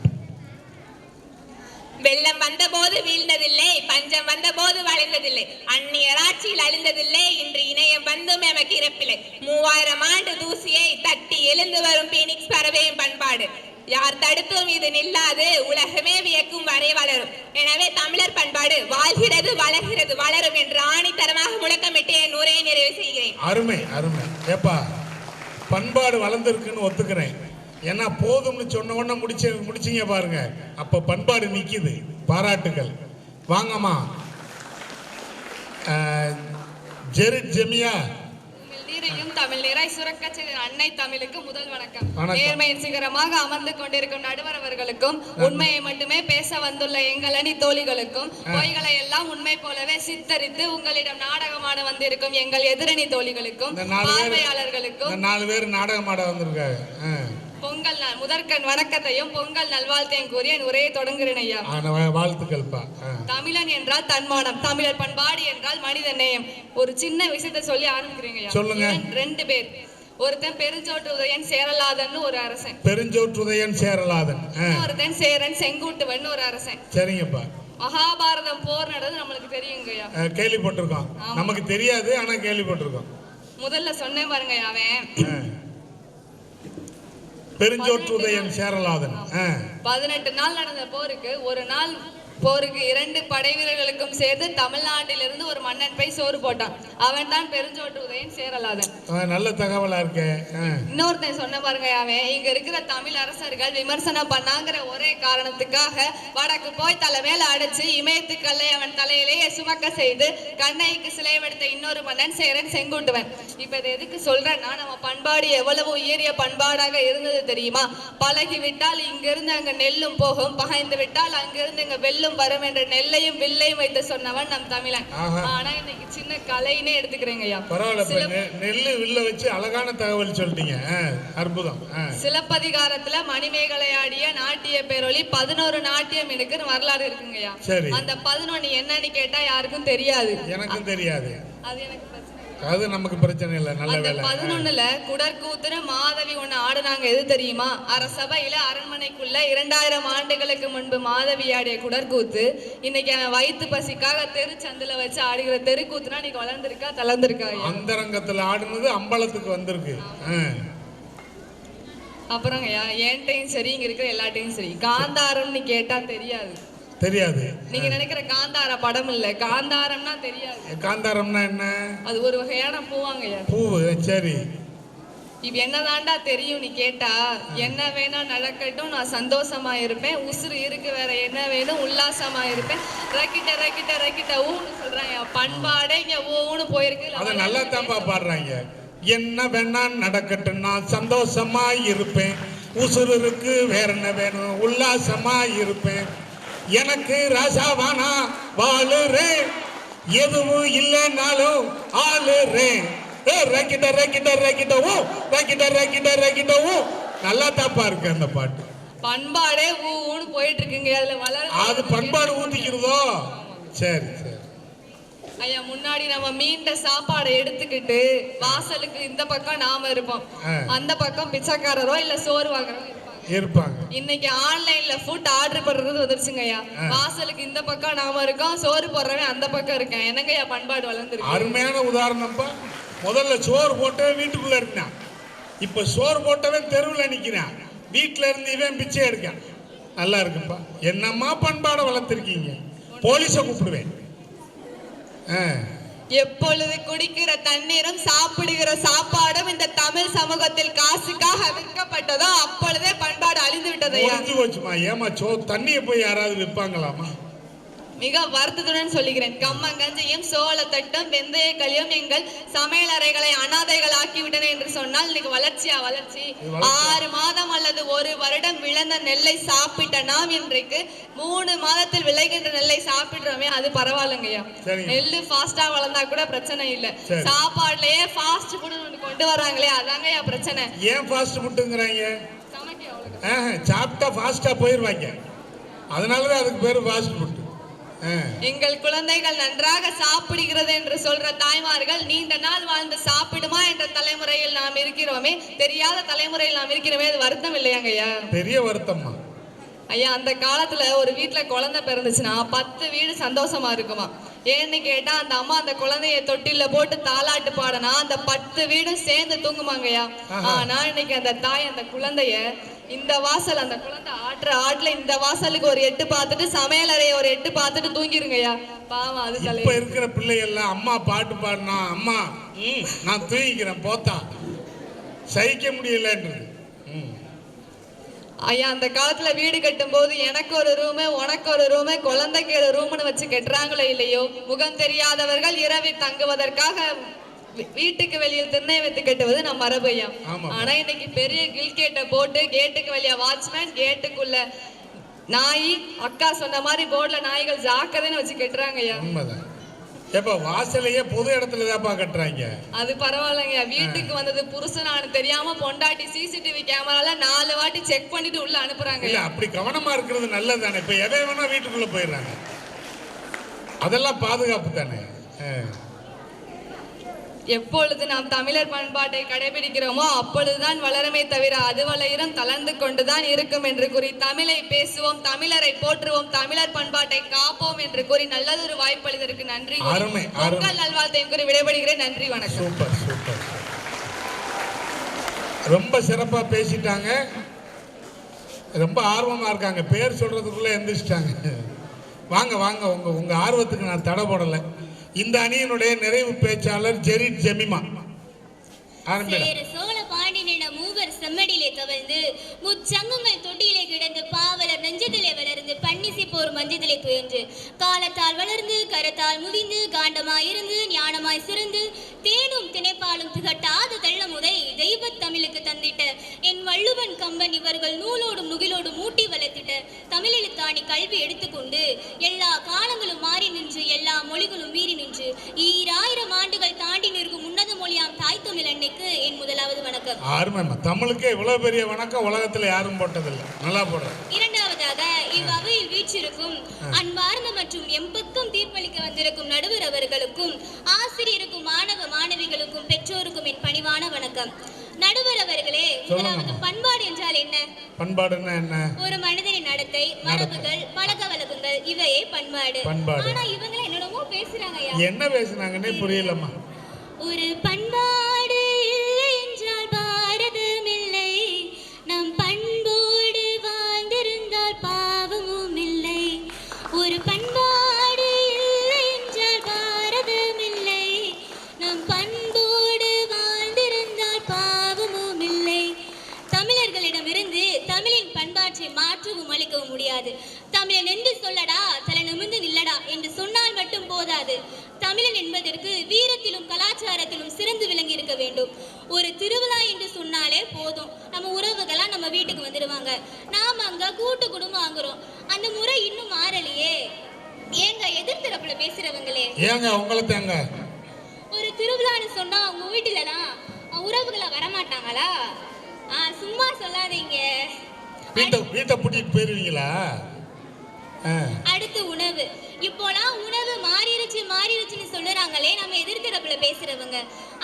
Speaker 7: வெள்ளம் வந்த போது வீழ்ந்ததில்லை, பஞ்சம் வந்த போது வளைந்ததில்லை, அந்நியர் ஆட்சியில் அழிந்ததில்லை, இன்று இணையம் வந்தும் எமக்கு இறப்பில்லை, 3000 ஆண்டு தூசியை தட்டி எழுந்து வரும் பீனிக்ஸ் பறவையும் பண்பாடு யார் தடுத்தும் இது நில்லாது, உலகமே வியக்கும் வரை வளரும். எனவே தமிழர் பண்பாடு வாழ்கிறது, வளர்கிறது, வளரும் என்று ஆணித்தரமாக முழக்கமிட்டு என் உரையை நிறைவு செய்கிறேன்.
Speaker 2: அருமை அருமை. ஏப்பா, பண்பாடு வளர்ந்துருக்குன்னு ஒத்துக்கிறேன். ஏன்னா போதும்னு சொன்ன உடனே முடிச்சிங்க பாருங்க, அப்ப பண்பாடு நிக்குது. பாராட்டுகள். வாங்கம்மா. ஜெரிட் ஜெமியா.
Speaker 8: தமிழ் நிறை சுரக்க அன்னை தமிழுக்கு முதல் வணக்கம். நேர்மையின் சிகரமாக அமர்ந்து கொண்டிருக்கும் நடுவர் அவர்களுக்கும், உண்மையை மட்டுமே பேச வந்துள்ள எங்கள் அணி தோழிகளுக்கும், பொய்களை எல்லாம் உண்மை போலவே சித்தரித்து உங்களிடம் நாடகமாட வந்திருக்கும் எங்கள் எதிரணி தோழிகளுக்கும், பார்வையாளர்களுக்கும்
Speaker 2: 4 பேர் நாடகமாட வந்திருக்காங்க.
Speaker 8: பொங்கல் நாள் முதற்கண் வணக்கத்தையும் பொங்கல் நல்வாழ்த்தையும் கூறி என் உரையை தொடங்குகிறேன் ஐயா.
Speaker 2: வாழ்த்துக்கள்ப்பா.
Speaker 8: தமிழன் என்றால் தன்மானம், தமிழர் பண்பாடு என்றால் மனித நேயம். ஒரு சின்ன விஷயத்தை சொல்லி ஆரம்பிக்கிறீங்க ஐயா.
Speaker 2: சொல்லுங்க.
Speaker 8: 2 பேர். ஒருத்தன் பெருஞ்சோற்று உதயன் சேரலாதன் ஒரு அரசன்.
Speaker 2: பெருஞ்சோற்று உதயன் சேரலாதன்.
Speaker 8: ஒருத்தன் சேரன் செங்குட்டுவன் ஒரு அரசன்.
Speaker 2: சரிங்கப்பா.
Speaker 8: மகாபாரதம் போர் நடந்தது நம்மளுக்கு தெரியுங்க ஐயா.
Speaker 2: கேள்விப்பட்டிருக்கோம். நமக்கு தெரியாது, ஆனா கேள்விப்பட்டிருக்கோம்.
Speaker 8: முதல்ல சொன்னேன் பாருங்க அவன்
Speaker 2: பெருஞ்சோற்று உதயன் சேரலாதன்.
Speaker 8: 18 நாள் நடந்த போருக்கு, ஒரு நாள் போருக்கு 2 படை வீரர்களுக்கும் சேர்த்து தமிழ்நாட்டிலிருந்து ஒரு மன்னன் போய் சோறு போட்டான். அவன் தான் பெருஞ்சோற்று உதயன் சேரலாதன்.
Speaker 2: நல்ல தகவலா இருக்கு.
Speaker 8: இன்னொருத்தன் சொன்ன பாருங்க அவன், இங்க இருக்கிற தமிழ் அரசர்கள் விமர்சனம் பண்ணாங்கிற ஒரே காரணத்துக்காக வடக்கு போய் தலை மேல அடைச்சு இமயத்து கல்லை அவன் தலையிலேயே சுமக்க செய்து கண்ணைக்கு சிலைவெடுத்த இன்னொரு மன்னன் சேரன் செங்குட்டுவன். இப்ப இதை எதுக்கு சொல்றேன்னா, நம்ம பண்பாடு எவ்வளவு உயரிய பண்பாடாக இருந்தது தெரியுமா? பழகி விட்டால் இங்கிருந்து அங்க நெல்லும் போகும், பகைந்து விட்டால் அங்கிருந்து இங்க வெல்லும் வரும் என்ற நெல்லையும் வில்லையும் வைத்து சொன்னவன் நம் தமிழன். ஆனா இன்னைக்கு சின்ன கலைன்னே எடுத்துக்கிறேங்க ஐயா.
Speaker 2: பரவாயில்ல, நெல்லு வில்ல வச்சு அழகான தகவல் சொல்லிட்டீங்க. அற்புதம்.
Speaker 8: சிலப்பதிகாரத்துல மணிமேகலை ஆடிய நாட்டிய பேரொலி 11 நாட்டியம் இருக்குன்னு வரலாறு இருக்குங்க ஐயா. அந்த 11 என்னன்னு கேட்டா யாருக்கும் தெரியாது.
Speaker 2: எனக்கும் தெரியாது.
Speaker 8: அது எனக்கு
Speaker 2: அது நமக்கு பிரச்சனை இல்ல. நல்ல வேலை.
Speaker 8: 11ல குடற்கூத்துரு மாதவி ஒண்ணு ஆடுனாங்க. எது தெரியுமா? அரசபையில அரண்மனைக்குள்ள 2000 ஆண்டுகளுக்கு முன்பு மாதவி ஆடிய குடற்கூத்து இன்னைக்கு அவன் வயிற்று பசிக்காக தெரு சந்தில வச்சு ஆடுகிற தெருக்கூத்துனா இன்னைக்கு வளர்ந்துருக்கா தளர்ந்துருக்கா?
Speaker 2: அந்தரங்கத்துல ஆடுனது அம்பலத்துக்கு வந்திருக்கு.
Speaker 8: அப்புறம் என்கிட்டையும் சரி இங்க இருக்கிற எல்லாட்டையும் சரி, காந்தாரம்னு கேட்டா தெரியாது.
Speaker 2: தெரியாது.
Speaker 8: நீங்க நினைக்கிற காந்தார படம் இல்ல, காந்தாரம்னா தெரியாது.
Speaker 2: காந்தாரம்னா என்ன? அது
Speaker 8: ஒரு வகையான பூவாங்கய்யா.
Speaker 2: பூவு. சரி.
Speaker 8: இப்ப என்னதாண்டா தெரியும் நீ கேட்டா, என்ன வேணும் நடக்கட்டும், நான் சந்தோஷமா இருப்பேன், உசுறு இருக்கு வேற என்ன வேணும், உல்லாசமா இருப்பேன், ரக்கிட்ட ரக்கிட்ட ரக்கிட்ட ஊன்னு சொல்றாங்க. பண்பாடே இங்க ஊன்னு போயிருக்கு.
Speaker 2: அத நல்லா தான்ப்பா பாடுறாங்க. என்ன வேணா நடக்கட்டும், நான் சந்தோஷமா இருப்பேன், உசுறு இருக்கு வேற என்ன வேணும், உல்லாசமா இருப்பேன், எனக்கு ராசாவானா வாழுறேன், எதுவும் இல்லைனாலும் ஆளுறேன், ரக்கிட்ட ரக்கிட்ட ரக்கிட்டவும் ரக்கிட்ட ரக்கிட்ட ரக்கிட்டவும். நல்லா தாப்பா இருக்கு அந்த பாட்டு.
Speaker 8: பண்பாடே ஊன்னு போயிட்டு இருக்குங்க. அதுல வளர
Speaker 2: அது பண்பாடு ஊத்திக்கிறதோ. சரி சரி
Speaker 8: ஐயா. முன்னாடி நம்ம மீண்ட சாப்பாடை எடுத்துக்கிட்டு வாசலுக்கு இந்த பக்கம் நாம இருப்போம், அந்த பக்கம் பிச்சைக்காரரோ இல்ல சோறு வாங்குறோம் இருப்பாங்க.
Speaker 2: இருப்பாங்க.
Speaker 8: இன்னைக்கு ஆன்லைன்ல ஃபுட் ஆர்டர் பண்றது வந்துருச்சுங்க ஐயா. வாசலுக்கு இந்த பக்கம் நாம இருக்கோம், சோறு போடுறவன் அந்த பக்கம் இருக்கேன். என்னங்க ஐயா பண்பாடு வளர்ந்துருக்கு.
Speaker 2: அருமையான உதாரணம்ப்பா. முதல்ல சோறு போட்டவன் வீட்டுக்குள்ள இருந்தான், இப்ப சோறு போட்டவன் தெருவில் நிக்கிறான், வீட்டுல இருந்து இவன் பிச்சை எடுக்கான். நல்லா இருக்குப்பா. என்னம்மா பண்பாடை வளர்த்துருக்கீங்க. போலீஸை கூப்பிடுவேன்.
Speaker 8: எப்பொழுது குடிக்கிற தண்ணீரும் சாப்பிடுகிற சாப்பாடும் இந்த தமிழ் சமூகத்தில் காசுக்காக விற்கப்பட்டதோ அப்பொழுதே பண்பாடு அழிந்து விட்டது.
Speaker 2: போச்சுமா. ஏமா தண்ணியை போய் யாராவது விற்பாங்களாமா?
Speaker 8: மிக வருத்தத்துடன் சொல்லுகிறேன். கம்மங்கஞ்சியும் சோளத்தட்டும் வெந்தய களியும் எங்கள் சமையல் அறைகளை அனாதைகள் ஆக்கிவிட்டன என்று சொன்னால் இன்னைக்கு வளர்ச்சியா வளர்ச்சி? 6 மாதம் அல்லது 1 வருடம் விளைந்த நெல்லை சாப்பிட்ட நாம் இன்றைக்கு 3 மாதத்தில் விளைகின்ற நெல்லை சாப்பிடுறோமே, அது பரவாயில்லைங்கய்யா. நெல்லு ஃபாஸ்டா வளர்ந்தா கூட பிரச்சனை இல்ல, சாப்பாடுலயே ஃபாஸ்ட் ஃபுட் கொண்டு வராங்களே அதாங்கய்யா பிரச்சனை.
Speaker 2: ஏன் ஃபாஸ்ட் ஃபுட்ங்கறாங்க? சாப்பிட்டா ஃபாஸ்டா போயிருவாங்க, அதனாலதான் அதுக்கு பேரு ஃபாஸ்ட் ஃபுட்.
Speaker 8: எங்கள் குழந்தைகள் நன்றாக சாப்பிடுகிறது என்று சொல்ற தாய்மார்கள் நீண்ட நாள் வாழ்ந்து சாப்பிடுமா என்ற தலைமுறையில் நாம் இருக்கிறோமே, தெரியாத தலைமுறையில் நாம் இருக்கிறோமே, அது வருத்தம் இல்லையாங்க ஐயா?
Speaker 2: பெரிய வருத்தம்மா
Speaker 8: ஐயா. அந்த காலத்துல ஒரு வீட்டுல குழந்தை பிறந்துச்சுன்னா 10 வீடு சந்தோஷமா இருக்குமா. ஏன்னு கேட்டா அந்த அம்மா அந்த குழந்தைய தொட்டில போட்டு தாலாட்டு பாடனா அந்த 10 வீடும் சேர்ந்து தூங்குமாங்க ஐயா. ஆனா இன்னைக்கு அந்த தாய் அந்த குழந்தைய இந்த வாசல், அந்த குழந்தை ஆட்டுற ஆட்டுல இந்த வாசலுக்கு ஒரு 8 பார்த்துட்டு சமையல் அறைய ஒரு 8 பார்த்துட்டு தூங்கிருங்கய்யா. பாவம். அது
Speaker 2: இப்ப இருக்கிற பிள்ளைகள்லாம் அம்மா பாட்டு பாடினா அம்மா நான் தூங்கிக்கிறேன் போத்தா, சகிக்க முடியலன்றது.
Speaker 8: ஐயா அந்த காலத்துல வீடு கட்டும் போது எனக்கு ஒரு ரூமு உனக்கு ஒரு ரூமு குழந்தைக்கு ஒரு ரூம்னு வச்சு கட்டுறாங்களோ இல்லையோ, முகம் தெரியாதவர்கள் இரவில் தங்குவதற்காக வீட்டுக்கு வெளியில் திண்ணை வைத்து கட்டுவது நம்ம மரபு ஐயா. ஆனா இன்னைக்கு பெரிய கில் கேட்டை போட்டு கேட்டுக்கு வெளியே வாட்ச்மேன், கேட்டுக்குள்ள நாய், அக்கா சொன்ன மாதிரி போர்டுல நாய்கள் ஜாக்கிரதைன்னு வச்சு கட்டுறாங்க ஐயா.
Speaker 2: எப்ப வாசலையே பொது இடத்துல தான்ப்பா கட்டுறாங்க.
Speaker 8: அது பரவாயில்லைங்க. வீட்டுக்கு வந்தது புருஷனானு தெரியாம பொண்டாட்டி சிசிடிவி கேமரால 4 வாட்டி செக் பண்ணிட்டு உள்ள அனுப்புறாங்க.
Speaker 2: இல்ல அப்படி கவனமா இருக்கிறது நல்லது தானே. இப்ப எதை வேணா வீட்டுக்குள்ள போயிடுறாங்க, அதெல்லாம் பாதுகாப்பு தானே.
Speaker 8: எப்பொழுது நாம் தமிழர் பண்பாட்டை கடைபிடிக்கிறோமோ அப்பொழுதுதான் வளருமே தவிர அது வளரும் தளர்ந்து கொண்டுதான் இருக்கும் என்று கூறி தமிழை பேசுவோம், தமிழரை போற்றுவோம், தமிழர் பண்பாட்டை காப்போம் என்று கூறி நல்லதொரு வாய்ப்பு அளித்ததற்கு நன்றி. உங்கள் நல்வாழ்த்தையும் கூறி விடைபெறுகிறேன். நன்றி, வணக்கம்.
Speaker 2: சூப்பர் சூப்பர், ரொம்ப சிறப்பா பேசிட்டாங்க, ரொம்ப ஆர்வமா இருக்காங்க. பேர் சொல்றதுக்குள்ள எந்திரிச்சிட்டாங்க. வாங்க வாங்க, உங்க ஆர்வத்துக்கு நான் தடை போடலை. இந்த அணியினுடைய நிறைவு பேச்சாளர் ஜெரிட் ஜெமிமா.
Speaker 9: சோழ பாண்டியன மூவர் செம்மடியிலே தவழ்ந்து முச்சங்கங்கள் தொட்டியிலே கிடந்து பாவலர் நெஞ்சத்திலே வளர்ந்து பன்னிசி போர் மஞ்சத்திலே துயன்று காலத்தால் வளர்ந்து கரத்தால் முதிந்து காண்டமாயிருந்து ஞானமாய் சிறந்து தேனும் திணைப்பாலும் திகட்டாத தெள்ளமுதை தெய்வ தமிழுக்கு தந்திட்ட என் வள்ளுவன் கம்பன் இவர்கள் நூலோடும் நுகிலோடும் மூட்டி வளர்த்திட்ட தமிழெழுத்தாணி கல்வி எடுத்துக்கொண்டு எல்லா காலங்களும் மாறி நின்று எல்லா மொழிகளும் மீறி நின்று 2000 ஆண்டுகள் தாண்டி நிற்கும் உன்னத மொழியாம் தாய் தமிழ் அன்னைக்கு என் முதலாவது வணக்கம்.
Speaker 2: தமிழுக்கே இவ்வளவு பெரிய வணக்கம் உலகத்துல யாரும் போட்டதில்லை. நல்லா போடுறேன்.
Speaker 9: இரண்டாவதாக இவ்வவையில் வீற்றிருக்கும் அன்பார்ந்த மற்றும் எம்பக்கம் தீர்ப்பளிக்க வந்திருக்கும் நடுவர் அவர்களுக்கும் ஆசிரியருக்கும் மாணவ மாணவிகளுக்கும் பெற்றோருக்கும் என் பணிவான வணக்கம். நடுவர் அவர்களே, முதலாவது பண்பாடு என்றால் என்ன?
Speaker 2: பண்பாடுன்னா என்ன?
Speaker 9: ஒரு மனிதனின் நடத்தை, மரபுகள், பழக்க வழக்கங்கள், இவையே பண்பாடு. ஆனா இவங்க என்னடமோ பேசுறாங்க.
Speaker 2: என்ன பேசுறாங்கன்னே புரியலம்மா.
Speaker 9: ஒரு பண்பாடு இல்லை என்றால் பாரதம் இல்லை, நம் பண்போடு வாழ்ந்திருந்தால் பாவமும் இல்லை. ஒரு பண்பாடு இல்லை என்றால் பாரதம் இல்லை, நம் பண்போடு வாழ்ந்திருந்தால் பாவமும் இல்லை. தமிழர்களிடமிருந்து தமிழின் பண்பாட்டை மாற்றவும் அளிக்கவும் முடியாது. தமிழன் என்று சொல்லடா, தலை நிமிர்ந்து நில்லடா என்று சொன்னால் மட்டும் போதாது. தமிழன் என்பதற்கு வீரத்திலும் கலாச்சாரத்திலும் சிறந்து விளங்கி இருக்க வேண்டும். ஒரு திருவிழா என்று சொன்னாலே போதும், நம்ம உறவுகளா நம்ம வீட்டுக்கு வந்துடுவாங்க. நாம அங்க கூட்டு குடும்பம் வாங்குறோம். அந்த முறை இன்னும் மாறலையே. ஏங்க எதிர்த்தரப்புல பேசுறவங்களே,
Speaker 2: ஏங்க உங்களை தேங்க
Speaker 9: ஒரு திருவிழான்னு சொன்னா உங்க வீட்டுலலாம் உறவுகளை வரமாட்டாங்களா? சும்மா சொல்லாதீங்க.
Speaker 2: வீட்டை பூட்டிட்டு போயிருவீங்களா?
Speaker 9: அடுத்து உணவு. இப்போலாம் உணவு மாறிடுச்சுன்னு சொல்லுறாங்களே நம்ம எதிர்த்தரப்புல பேசுறவங்க.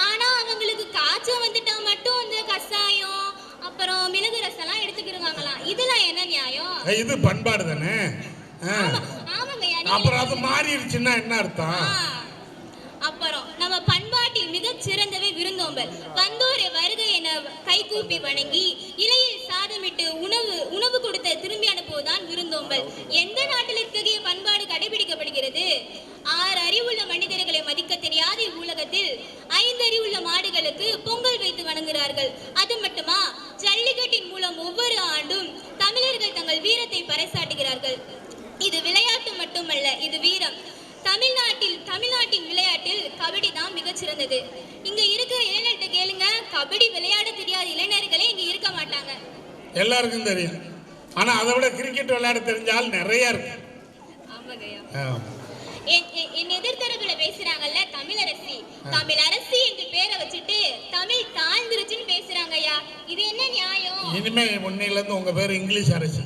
Speaker 9: ஆனா அவங்களுக்கு காய்ச்சல் வந்துட்டா மட்டும் அந்த கசாயம், அப்ப அப்புறம் மிளகு ரசம்லாம் எடுத்துக்கிடுவாங்களாம். இதெல்லாம் என்ன நியாயம்?
Speaker 2: இது பண்பாடு தானே.
Speaker 9: ஆமாங்கய்யா.
Speaker 2: அப்புறம் அது மாறிடுச்சுன்னா என்ன அர்த்தம்?
Speaker 9: அப்புறம் நம்ம பண்பாட்டில் மிகச் சிறந்தவை விருந்தோம்பல். வந்தோரை வருகை என கைகூப்பி வணங்கி இலையில் சாதமிட்டு உணவு கொடுத்த திரும்பி அனுப்புவதுதான் விருந்தோம்பல். எந்த நாட்டில் இத்தகைய பண்பாடு கடைபிடிக்கப்படுகிறது? 6 அறிவுள்ள மனிதர்களை மதிக்க தெரியாத இவ்வுலகத்தில் 5 அறிவுள்ள மாடுகளுக்கு பொங்கல் வைத்து வணங்குகிறார்கள். அது மட்டுமா, ஜல்லிக்கட்டின் மூலம் ஒவ்வொரு ஆண்டும் தமிழர்கள் தங்கள் வீரத்தை பறைசாட்டுகிறார்கள். இது விளையாட்டு மட்டுமல்ல, இது வீரம். தமிழ்நாட்டின் விளையாட்டில் கபடி தான் மிகச் சிறந்தது. இங்க இருக்கிற இளைஞர்கிட்ட கேளுங்க, கபடி விளையாட தெரியாத இளைஞர்களே இங்க இருக்க மாட்டாங்க.
Speaker 2: எல்லாருக்கும் தெரியும். ஆனா அதை விட கிரிக்கெட் விளையாட தெரிஞ்சால் நிறைய இருக்கு.
Speaker 9: என் எதிர்த்தரப்புல பேசுறாங்கல்ல தமிழரசி, தமிழரசி என்று பேரை வச்சுட்டு தமிழ் தாழ்ந்துருச்சுன்னு பேசுறாங்க ஐயா. இது என்ன நியாயம்?
Speaker 2: இனிமே முன்னையில இருந்து உங்க பேரு இங்கிலீஷ் அரசி.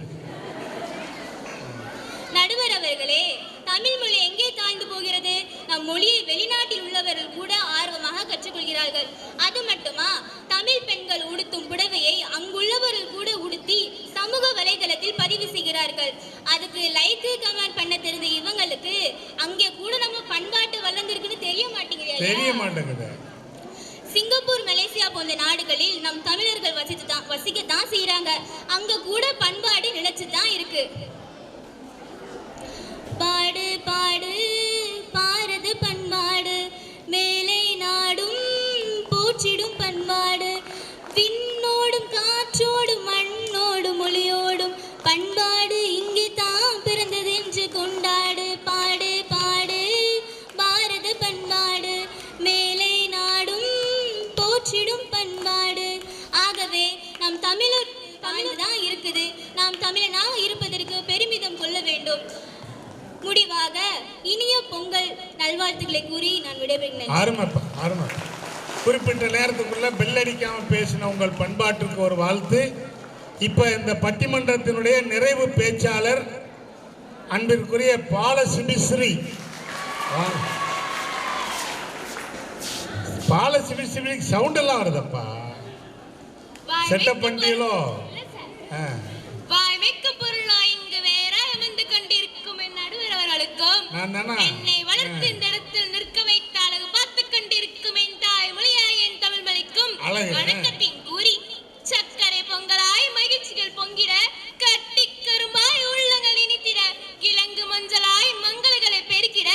Speaker 9: நடுவர் அவர்களே, தமிழ் மொழி எங்கே தாழ்ந்து போகிறது? நம் மொழியை வெளிநாட்டில் உள்ளவர்கள் கூட ஆர்வமாக கற்றுக்கொள்கிறார்கள். அது மட்டுமா, தமிழ் பெண்கள் உடுத்தும் புடவையை அங்குள்ளவர்கள் கூட உடுத்தி சமூக வலைதளத்தில் பதிவு செய்கிறார்கள். அதுக்கு லைக் கமெண்ட் பண்ண தெரிந்த இவங்களுக்கு அங்கே கூட நம்ம பண்பாட்டு வளர்ந்திருக்குன்னு தெரிய மாட்டேங்குது. சிங்கப்பூர், மலேசியா போன்ற நாடுகளில் நம் தமிழர்கள் வசிக்கத்தான் செய்யறாங்க. அங்க கூட பண்பாடு நிலைச்சுதான் இருக்கு. பாடு பாடு பாரத பண்பாடு, மேலை நாடும் போற்றிடும் பண்பாடு, விண்ணோடும் காற்றோடும் மண்ணோடும் மொழியோடும் பண்பாடு இங்கே தான் பிறந்தது என்று கொண்டாடு. பாடு பாடு பாரத பண்பாடு, மேலை நாடும் போற்றிடும் பண்பாடு. ஆகவே நம் தமிழ் தான் இருக்குது. நாம் தமிழனாக இருப்பதற்கு பெருமிதம் கொள்ள வேண்டும். முடிவாக இனிய பொங்கல் நல்வாழ்த்துக்களை கூறி நான் விடைபெறுகிறேன்.
Speaker 2: குறிப்பிட்ட நேரத்துக்குள்ள பெல் அடிக்காம பேசின உங்கள் பண்பாட்டுக்கு ஒரு வாழ்த்து. இப்ப இந்த பட்டிமன்றத்தினுடைய நிறைவு பேச்சாளர் அன்பிற்குரிய பாலசிபிஸ்ரீ. பாலசிபிஸ்ரீ சவுண்ட் எல்லாம் வருதப்பா, செட்டப் பண்ணிட்டீங்களோ?
Speaker 6: என்னை வளர்த்து இந்த இடத்தில் நிற்க வைத்த அழகு பார்த்து கொண்டிருக்கும் என் தாய் மொழியாய் என் தமிழ் மொழிக்கும் வணக்கத்தின் கூறி, சக்கரை பொங்கலாய் மகிழ்ச்சிகள் பொங்கிட, கட்டி கரும்பாய் உள்ளங்கள் இனித்திட, கிழங்கு மஞ்சளாய் மங்களங்களை பெருக்கிட,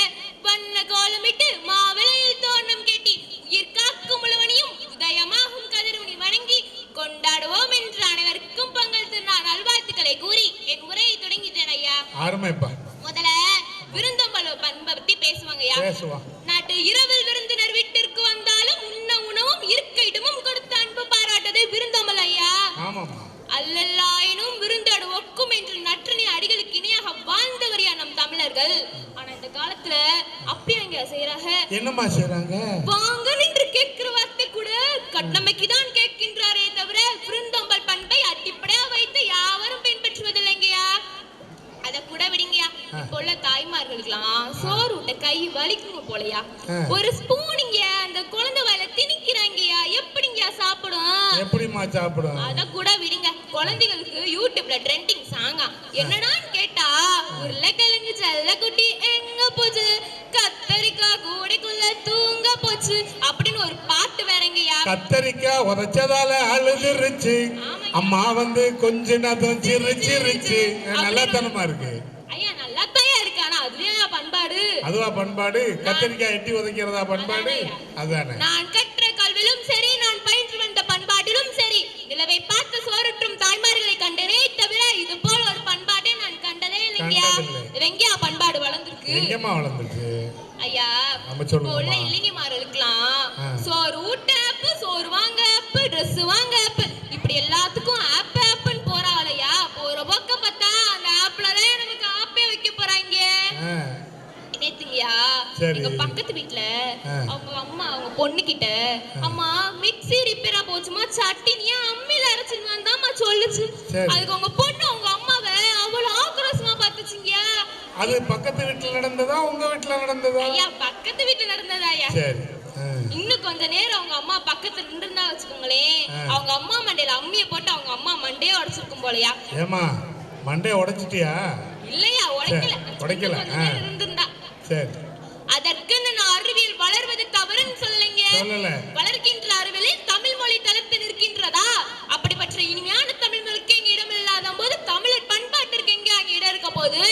Speaker 6: வண்ண கோலமிட்டு மாவிளையில் தோரணம் கேட்டி, உயிர் காக்கும் உழவனையும் உதயமாகும் கதிரவனை வணங்கி கொண்டாடுவோம் என்று அனைவருக்கும் பொங்கல் திருநாள் நல்வாழ்த்துக்களை கூறி என் உரையை தொடங்கிட்டேன் ஐயா. முதல்ல விருந்தோம்பல் பண்பை பத்தி பேசுவாங்கய்யா. நாட்டு இரவில் விருந்தினர் வீட்டிற்கு வந்தாலும் உண்ண உணவும் இருக்க இடமும் கொடுத்த அன்பு பாராட்டதை விருந்தோம்பல் ஐயா. அல்லல்லாயினும் விருந்தாடு ஒக்கும் என்று நற்றினை அடிகளுக்கு இணையாக வாழ்ந்தவரையா நம் தமிழர்கள். ஆனா இந்த காலத்துல அப்படி அங்க செய்யறாங்க.
Speaker 2: என்னமா செய்யறாங்க?
Speaker 6: வாங்க என்று கேட்கிற வார்த்தை கூட கட்டமைக்குதான் கேட்கின்றாரே தவிர விருந்தோம்பல் பண்பை அடிப்படையா வைத்து யாவரும் பின்பற்றுவதில்லைங்கய்யா. அத கூட விடுங்கயா. இப்போ உள்ள தாய்மார்களுக்கெல்லாம் சோறு விட்ட கை வலிக்குங்க போலயா. ஒரு ஸ்பூனிங்க அந்த குழந்தை வாயில திணிக்கிறாங்கயா. எப்படிங்கயா சாப்பிடும்? அத கூட விடுங்க. குழந்தைகளுக்கு யூடியூப்ல ட்ரெண்டிங் சாங்கா என்னடான்னு கேட்டா, உருளைக்கிழங்கு செல்ல குட்டி எங்க போச்சு, கத்தரிக்காய் கூடைக்குள்ள தூங்க போச்சு அப்படின்னு ஒரு பாட்டு வேறங்கயா.
Speaker 2: கத்தரிக்காய் உதைச்சதால அழுதுருச்சு, அம்மா வந்து கொஞ்ச நேரம் சிரிச்சிருச்சு. நல்லத்தனமா இருக்கு
Speaker 6: ஐயா. நல்லத்தையா இருக்கு. ஆனா அதுலயா பண்பாடு?
Speaker 2: அதுவா பண்பாடு? கத்தரிக்காய் எட்டி உதைக்கிறதா பண்பாடு? அதானே.
Speaker 6: நான் கற்ற கல்வியிலும் சரி, நான் பயின்று வந்த பண்பாட்டிலும் சரி, நிலவை பார்த்து சோறுற்றும் தாய்மார்களை கண்டனே தவிர இது போல் ஒரு பண்பாட்டை நான் கண்டதே இல்லையா. எங்கேயா பண்பாடு வளர்ந்துருக்கு?
Speaker 2: எங்கேமா வளர்ந்துருக்கு
Speaker 6: ஐயா? உள்ள இளைஞமார்களுக்கெல்லாம் சோறு ஊட்ட ஆப், சோறு வாங்க ஆப், ட்ரெஸ் வாங்க ஆப், இப்படி எல்லாத்துக்கும் ஆப் ஆப்னு போறாங்களையா. போற போக்க பார்த்தா அந்த ஆப்ல தான் நமக்கு ஆப்பே வைக்க போறாங்க. நேத்துங்கயா எங்க பக்கத்து வீட்டுல அவங்க அம்மா அவங்க பொண்ணு கிட்ட, அம்மா மிக்ஸி ரிப்பேரா போச்சுமா, சட்டினியா அம்மியில அரைச்சிருவான் தான்மா சொல்லுச்சு. அதுக்கு அவங்க பொண்ணு அவங்க அம்மாவை அவ்வளவு ஆக்ரோஷமா பார்த்துச்சுங்கயா.
Speaker 2: அது பக்கத்து வீட்டுல நடந்ததா உங்க வீட்டுல நடந்ததா?
Speaker 6: ஐயா பக்கத்து வீட்டுல நடந்ததா ஐயா.
Speaker 2: சரி
Speaker 6: இன்னும் கொஞ்ச நேரம் அவங்க அம்மா பக்கத்துல நின்றுந்தா வச்சுக்கோங்களேன், அவங்க அம்மா மண்டையில அம்மியை போட்டு அவங்க அம்மா மண்டையை உடைச்சிருக்கும் போலயா.
Speaker 2: ஏமா மண்டையை உடைச்சிட்டியா?
Speaker 6: இல்லையா, உடைக்கல. இருந்திருந்தா
Speaker 2: சரி.
Speaker 6: அதற்குன்னு நான் அறிவியல் வளர்வது தவறுன்னு சொல்லலைங்க. வளர்க்கின்ற அறிவியலில் தமிழ் மொழி தளத்து நிற்கின்றதா? அப்படிப்பட்ட இனிமையான தமிழ் மொழிக்கு இங்க இடம் இல்லாத போது தமிழர் பண்பாட்டிற்கு எங்க அங்க இடம் இருக்க போது?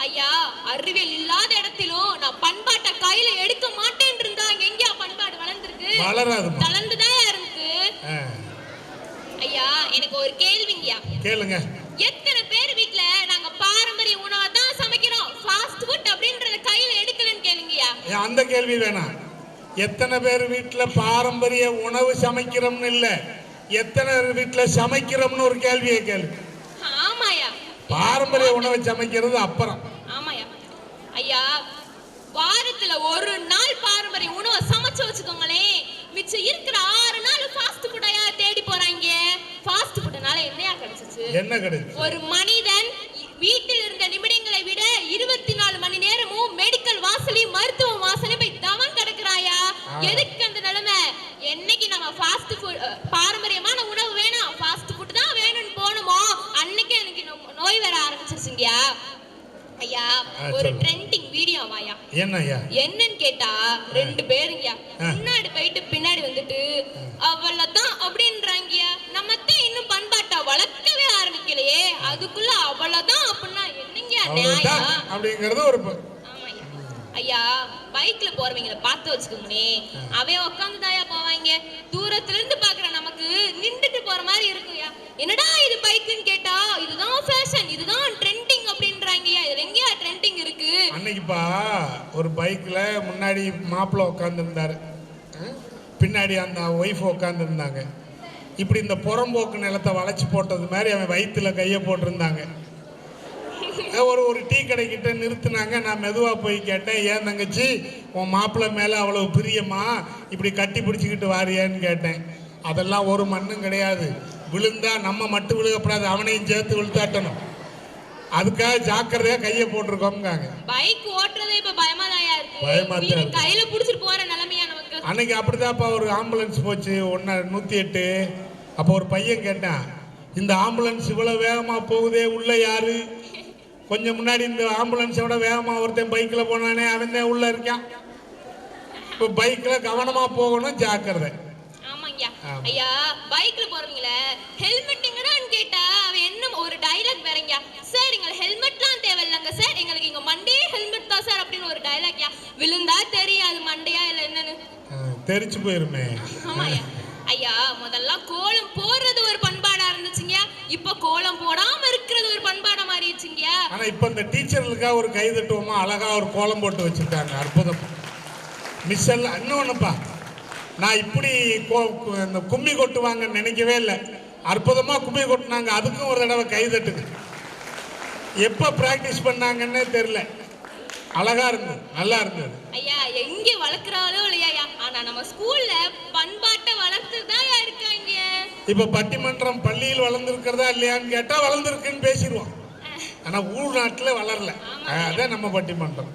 Speaker 6: ஐயா, அறிவியல் இல்லாத இடத்திலும் நான் பண்பாட்டை கையில எடுக்க மாட்டேன் இருந்தா அங்க எங்கயா பண்பாடு வளர்ந்துருக்கு? தளர்ந்துதான் இருக்கு. ஐயா, எனக்கு ஒரு கேள்விங்கய்யா.
Speaker 2: கேளுங்க.
Speaker 6: எத்தனை பேர் வீட்ல நாங்க பாரம்பரிய உணவை தான் சமைக்கிறோம், ஃபாஸ்ட் ஃபுட் அப்படின்றத கையில எடுக்கலன்னு கேளுங்கய்யா.
Speaker 2: அந்த கேள்வி வேணாம். எத்தனை பேர் வீட்ல பாரம்பரிய உணவு சமைக்கிறோம்னு இல்ல, எத்தனை வீட்ல சமைக்கிறோம்னு ஒரு கேள்வியை கேளு.
Speaker 6: ஆமாயா,
Speaker 2: பாரம்பரிய உணவை சமைக்கிறது அப்புறம்.
Speaker 6: ஆமாயா. ஐயா, வாரத்துல ஒரு நாள் பாரம்பரிய உணவை சமைச்சு வச்சுக்கோங்களேன், மிச்சம் இருக்கிற 6 நாள் ஃபாஸ்ட் ஃபுட்டையா தேடி போறாங்க. ஃபாஸ்ட் ஃபுட்னால என்னையா கிடைச்சிச்சு?
Speaker 2: என்ன கிடைச்சு?
Speaker 6: ஒரு மனிதன் வீட்டில் இருந்த நிமிடங்களை விட 24 மணி நேரமும் மெடிக்கல் வாசலையும் மருத்துவ வாசலையும் போய் தவம் கிடக்குறாயா. எதுக்கு அந்த நிலைமை? என்னைக்கு நம்ம ஃபாஸ்ட் ஃபுட் பாரம்பரியமான உணவு வேணாம், ஃபாஸ்ட் ஃபுட் தான் வேணும்னு போனோமோ அன்னைக்கு எனக்கு நோய் வர ஆரம்பிச்சிருச்சுங்கயா. ஐயா, ஒரு ட்ரெண்டிங் வீடியோவாயா. என்னன்னு கேட்டா 2 பேருங்கயா முன்னாடி போயிட்டு பின்னாடி வந்துட்டு அவ்வளவுதான் அப்படின்றாங்கயா. நம்மத்தான் இன்னும் பண்பாட்டை வளர்க்கவே ஆரம்பிக்கலையே, அதுக்குள்ள அவ்வளவுதான் அப்படின்னா என்னங்கயா நியாயம்
Speaker 2: அப்படிங்கறது ஒரு.
Speaker 6: ஐயா, பைக்ல போறவங்களை பார்த்து வச்சுக்கோங்களேன், அவன் உட்காந்துதாயா போவாங்க. தூரத்துல இருந்து பாக்குற நமக்கு நின்றுட்டு போற மாதிரி இருக்குயா. என்னடா இது பைக்குன்னு கேட்டா இதுதான் ஃபேஷன், இதுதான் ட்ரெண்டிங் அப்படின்றாங்கயா. இதுல எங்கயா ட்ரெண்டிங் இருக்கு?
Speaker 2: அன்னைக்குப்பா ஒரு பைக்ல முன்னாடி மாப்பிள்ள உட்கார்ந்து இருந்தாரு, பின்னாடி அந்த ஒய்ஃப் உட்கார்ந்து இருந்தாங்க. இப்படி இந்த புறம்போக்கு நிலத்தை வளைச்சு போட்டது மாதிரி அவன் வயிற்றுல கையை போட்டிருந்தாங்க. ஒரு டீ கடைக்கிட்ட நிறுத்தினாங்க. நான் மெதுவாக போய் கேட்டேன், ஏன் தங்கச்சி உன் மாப்பிள்ளை மேலே அவ்வளோ பிரியமா இப்படி கட்டி பிடிச்சிக்கிட்டு வாரியான்னு கேட்டேன். அதெல்லாம் ஒரு மண்ணும் கிடையாது, விழுந்தா நம்ம மட்டும் விழுகப்படாது, அவனையும் சேர்த்து விழுத்தாட்டணும், அதுக்காக ஜாக்கிரதையா கையை போட்டிருக்கோம்காங்க.
Speaker 6: பைக் ஓட்டுறதே இப்ப பயமாதாயா இருக்கு, கையில புடிச்சிட்டு போற நிலைமையா நமக்கு.
Speaker 2: அன்னைக்கு அப்படிதான்ப்பா ஒரு ஆம்புலன்ஸ் போச்சு 108. அப்போ ஒரு பையன் கேட்டான், இந்த ஆம்புலன்ஸ் இவ்வளவு வேகமா போகுதே, உள்ள யாரு? கொஞ்சம் முன்னாடி இந்த ஆம்புலன்ஸோட வேகமா ஒருத்தன் பைக்ல போனானே, அவன் தான் உள்ள இருக்கான். இப்போ பைக்ல கவனமா போகணும், ஜாக்கிரதை.
Speaker 6: ஆமாங்கய்யா. ஐயா, பைக்ல போறவங்கள ஹெல்மெட் எங்கடான்னு கேட்டா அவன் என்ன ஒரு டைலாக் வேறங்கயா. சார், எங்களுக்கு ஹெல்மெட்லாம் தேவையில்லைங்க சார், எங்களுக்கு இங்க மண்டே ஹெல்மெட் தான் சார் அப்படின்னு ஒரு டைலாக்யா. விழுந்தா தெரியாது மண்டையா இல்ல என்னன்னு
Speaker 2: தெரிச்சு போயிருமே.
Speaker 6: ஆமாயா. ஐயா, முதல்ல கோலம் போடுறது ஒரு பண்பாடா இருந்துச்சுங்க, இப்ப கோலம் போடாம இருக்கிறது ஒரு பண்பாடா மாறிடுச்சுங்க.
Speaker 2: ஆனா இப்ப இந்த டீச்சர்களுக்காக ஒரு கை தட்டுவோமா, அழகா ஒரு கோலம் போட்டு வச்சிருக்காங்க, அற்புதம். மிஸ் எல்லாம் இன்னொன்னுப்பா, நான் இப்படி இந்த கும்மி கொட்டுவாங்கன்னு நினைக்கவே இல்லை, அற்புதமா கும்மி கொட்டினாங்க. அதுக்கும் ஒரு தடவை கை தட்டுங்க. எப்ப பிராக்டிஸ் பண்ணாங்கன்னே தெரியல, அழகா இருந்தது, நல்லா இருந்தது.
Speaker 6: ஐயா, எங்க வளர்க்கறாளோ இல்லையா, ஆனா நம்ம ஸ்கூல்ல பண்பாட்டை வளர்த்துதான் இருக்காங்க.
Speaker 2: இப்ப பட்டிமன்றம் பள்ளியில் வளர்ந்துருக்கிறதா இல்லையான்னு கேட்டா வளர்ந்துருக்குன்னு பேசிடுவோம், ஆனா உள்நாட்டுல வளரல. அதான் நம்ம பட்டிமன்றம்.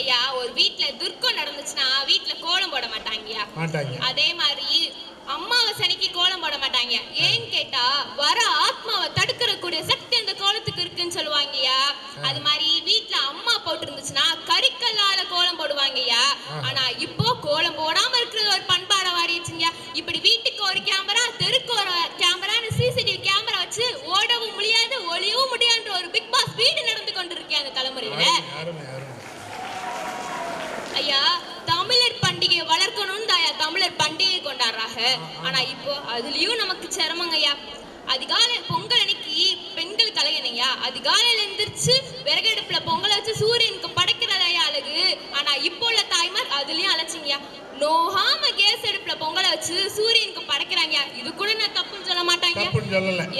Speaker 6: ஐயா, ஒரு வீட்டுல துர்க்கம் நடந்துச்சுன்னா வீட்டுல கோலம் போட மாட்டாங்க. அதே மாதிரி அமாவாசைக்கு கோலம் போட மாட்டாங்க. ஏன்னு கேட்டா வர ஆத்மாவை தடுக்கிற கூடிய சக்தி அந்த கோலத்துக்கு இருக்குன்னு சொல்லுவாங்கய்யா. அது மாதிரி வீட்டுல அம்மா போட்டு இருந்துச்சுன்னா கரிக்கல்லால கோலம் போடுவாங்கய்யா. ஆனா இப்போ கோலம் போடாம இருக்கிறது ஒரு பண்பாட மாறிடுச்சுங்க. இப்படி வீட்டுக்கு ஒரு கேமரா, தெருக்கு ஒரு கேமரான்னு சிசிடிவி கேமரா வச்சு ஓடவும் முடியாது, ஒளியவும் முடியாதுன்ற ஒரு பிக் பாஸ் வீடு நடந்து கொண்டு இருக்கேன் அந்த தலைமுறையில. ஐயா, தமிழர் பண்டிகையை வளர்க்கணும்னு தாயா தமிழர் பண்டிகை கொண்டாடுறாங்க. ஆனா இப்போ அதுலயும் நமக்கு சிரமங்க ஐயா. அதிகாலை பொங்கல் அன்னைக்கு பெண்கள் கலையணையா, அதிகாலையில எந்திரிச்சு விறகடுப்புல பொங்கலை வச்சு சூரியனுக்கு படைக்கிறதையா அழகு. ஆனா இப்போ உள்ள தாய்மார் அதுலயும் அழைச்சிங்கயா, நோகாம கேஸ் அடுப்புல பொங்கலை வச்சு சூரியனுக்கு படைக்கிறாங்க. இது கூட நான் தப்புன்னு சொல்ல மாட்டாங்க.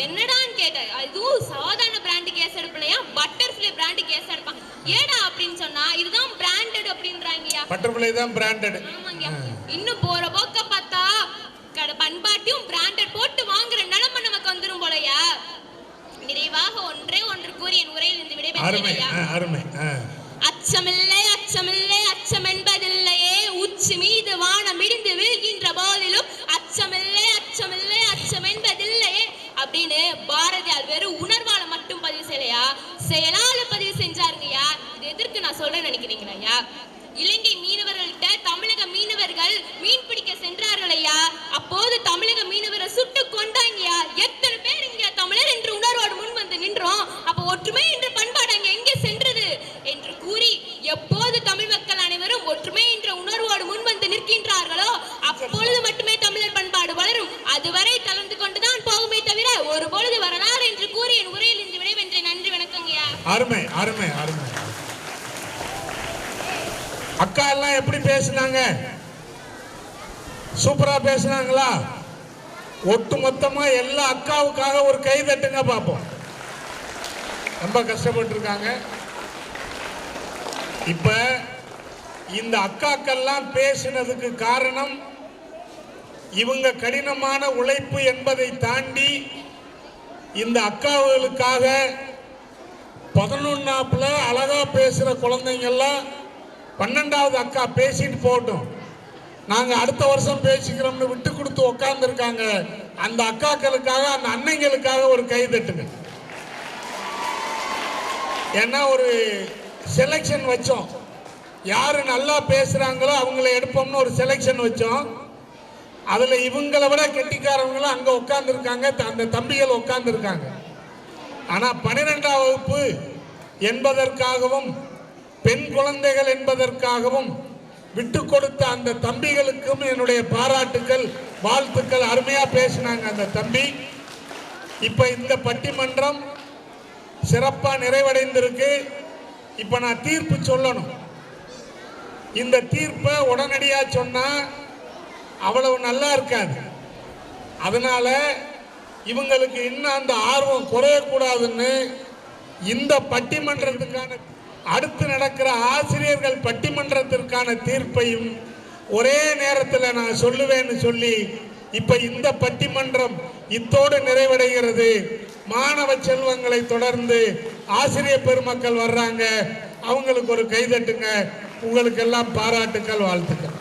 Speaker 6: என்னடான்னு கேட்டேன், அதுவும் சாதாரண பிராண்டு கேஸ் அடுப்புலையா, பட்டர்ஃப்ளை பிராண்டு கேஸ் அடுப்பான். ஏடா அப்படின்னு சொன்னா இதுதான் பிராண்டட் அப்படின்றாங்கயா.
Speaker 2: பட்டர்ஃப்ளை தான் பிராண்டட்.
Speaker 6: ஆமாங்க. இன்னும் போற போக்க பார்த்தா பண்பாட்டையும் பிராண்டட் போட்டு வாங்குற நிலைமை நமக்கு வந்துரும் போலயா. நிறைவாக ஒன்றே ஒன்று கூறி என் உரையில் இருந்து விடைபெறுகிறேன். அச்சமில்லை அச்சமில்லை அச்சம் என்பதில்லையே, உச்சி மீது விடிந்து வீழ்கின்ற போதிலும் அச்சமில்லை அச்சமில்லை அச்சம் என்பதில்லையே அப்படின்னு பாரதியார் வெறும் உணர்வால மட்டும் பதிவு செய்யலையா, செயலால பதிவு செஞ்சாருங்கய்யா. இது எதற்கு நான் சொல்றேன்னு நினைக்கிறீங்களா ஐயா? இலங்கை மீனவர்கள்ட்ட தமிழக மீனவர்கள் மீன் பிடிக்க சென்றார்கள் ஐயா. அப்போது தமிழக மீனவரை சுட்டு கொண்டாங்கய்யா. எத்தனை பேர் இங்க தமிழர் என்று உணர்வோடு முன் வந்து நின்றோம். அப்ப ஒற்றுமை என்ற பண்பாடு அங்க எங்கே சென்றது என்று கூறி எப்போது தமிழ் மக்கள் அனைவரும் ஒற்றுமை என்ற உணர்வோடு முன் வந்து நிற்கின்றார்களோ அப்பொழுது மட்டுமே தமிழர் பண்பாடு வளரும். அதுவரை தளர்ந்து கொண்டுதான் போகுமே தவிர ஒரு பொழுது வரலாறு என்று கூறி என் உரையில் இருந்து விடைபெற்றேன். நன்றி, வணக்கங்கய்யா.
Speaker 2: அருமை அருமை அருமை. அக்கா எல்லாம் எப்படி பேசினாங்க? சூப்பரா பேசினாங்களா? ஒட்டு மொத்தமா எல்லா அக்காவுக்காக ஒரு கை தட்டுங்க பாப்போம். ரொம்ப கஷ்டப்பட்டு இருக்காங்க. இப்ப இந்த அக்காக்கெல்லாம் பேசினதுக்கு காரணம் இவங்க கடினமான உழைப்பு என்பதை தாண்டி இந்த அக்காவுகளுக்காக 11ஆப்புல அழகா பேசுற குழந்தைங்கெல்லாம் 12வது அக்கா பேசிட்டு போட்டோம், நாங்க அடுத்த வருஷம் பேசிக்கிறோம்னு விட்டு கொடுத்து உட்கார்ந்து இருக்காங்க. அந்த அக்காக்களுக்காக, அந்த அன்னைங்களுக்காக ஒரு கை தட்டுங்க. ஏன்னா ஒரு செலெக்ஷன் வச்சோம், யாரு நல்லா பேசுறாங்களோ அவங்கள எடுப்போம்னு ஒரு செலெக்ஷன் வச்சோம். அதுல இவங்களை விட கெட்டிக்காரவங்களும் அங்க உட்கார்ந்து இருக்காங்க, அந்த தம்பிகள் உட்கார்ந்து இருக்காங்க. ஆனா 12ஆம் வகுப்பு என்பதற்காகவும் பெண் குழந்தைகள் என்பதற்காகவும் விட்டு கொடுத்த அந்த தம்பிகளுக்கும் என்னுடைய பாராட்டுக்கள், வாழ்த்துக்கள். அருமையா பேசினாங்க அந்த தம்பி. இப்ப இந்த பட்டிமன்றம் சிறப்பா நிறைவடைந்திருக்கு. இப்ப நான் தீர்ப்பு சொல்லணும். இந்த தீர்ப்பை உடனடியா சொன்னா அவ்வளவு நல்லா இருக்காது. அதனால இவங்களுக்கு இன்னும் அந்த ஆர்வம் குறையக்கூடாதுன்னு இந்த பட்டிமன்றத்துக்கான அடுத்து நடக்கிற ஆசிரியர்கள் பட்டிமன்றத்திற்கான தீர்ப்பையும் ஒரே நேரத்தில் நான் சொல்லுவேன்னு சொல்லி இப்ப இந்த பட்டிமன்றம் இத்தோடு நிறைவடைகிறது. மாணவ செல்வங்களை தொடர்ந்து ஆசிரியர் பெருமக்கள் வர்றாங்க, அவங்களுக்கு ஒரு கைதட்டுங்க. உங்களுக்கு எல்லாம் பாராட்டுக்கள், வாழ்த்துக்கள்.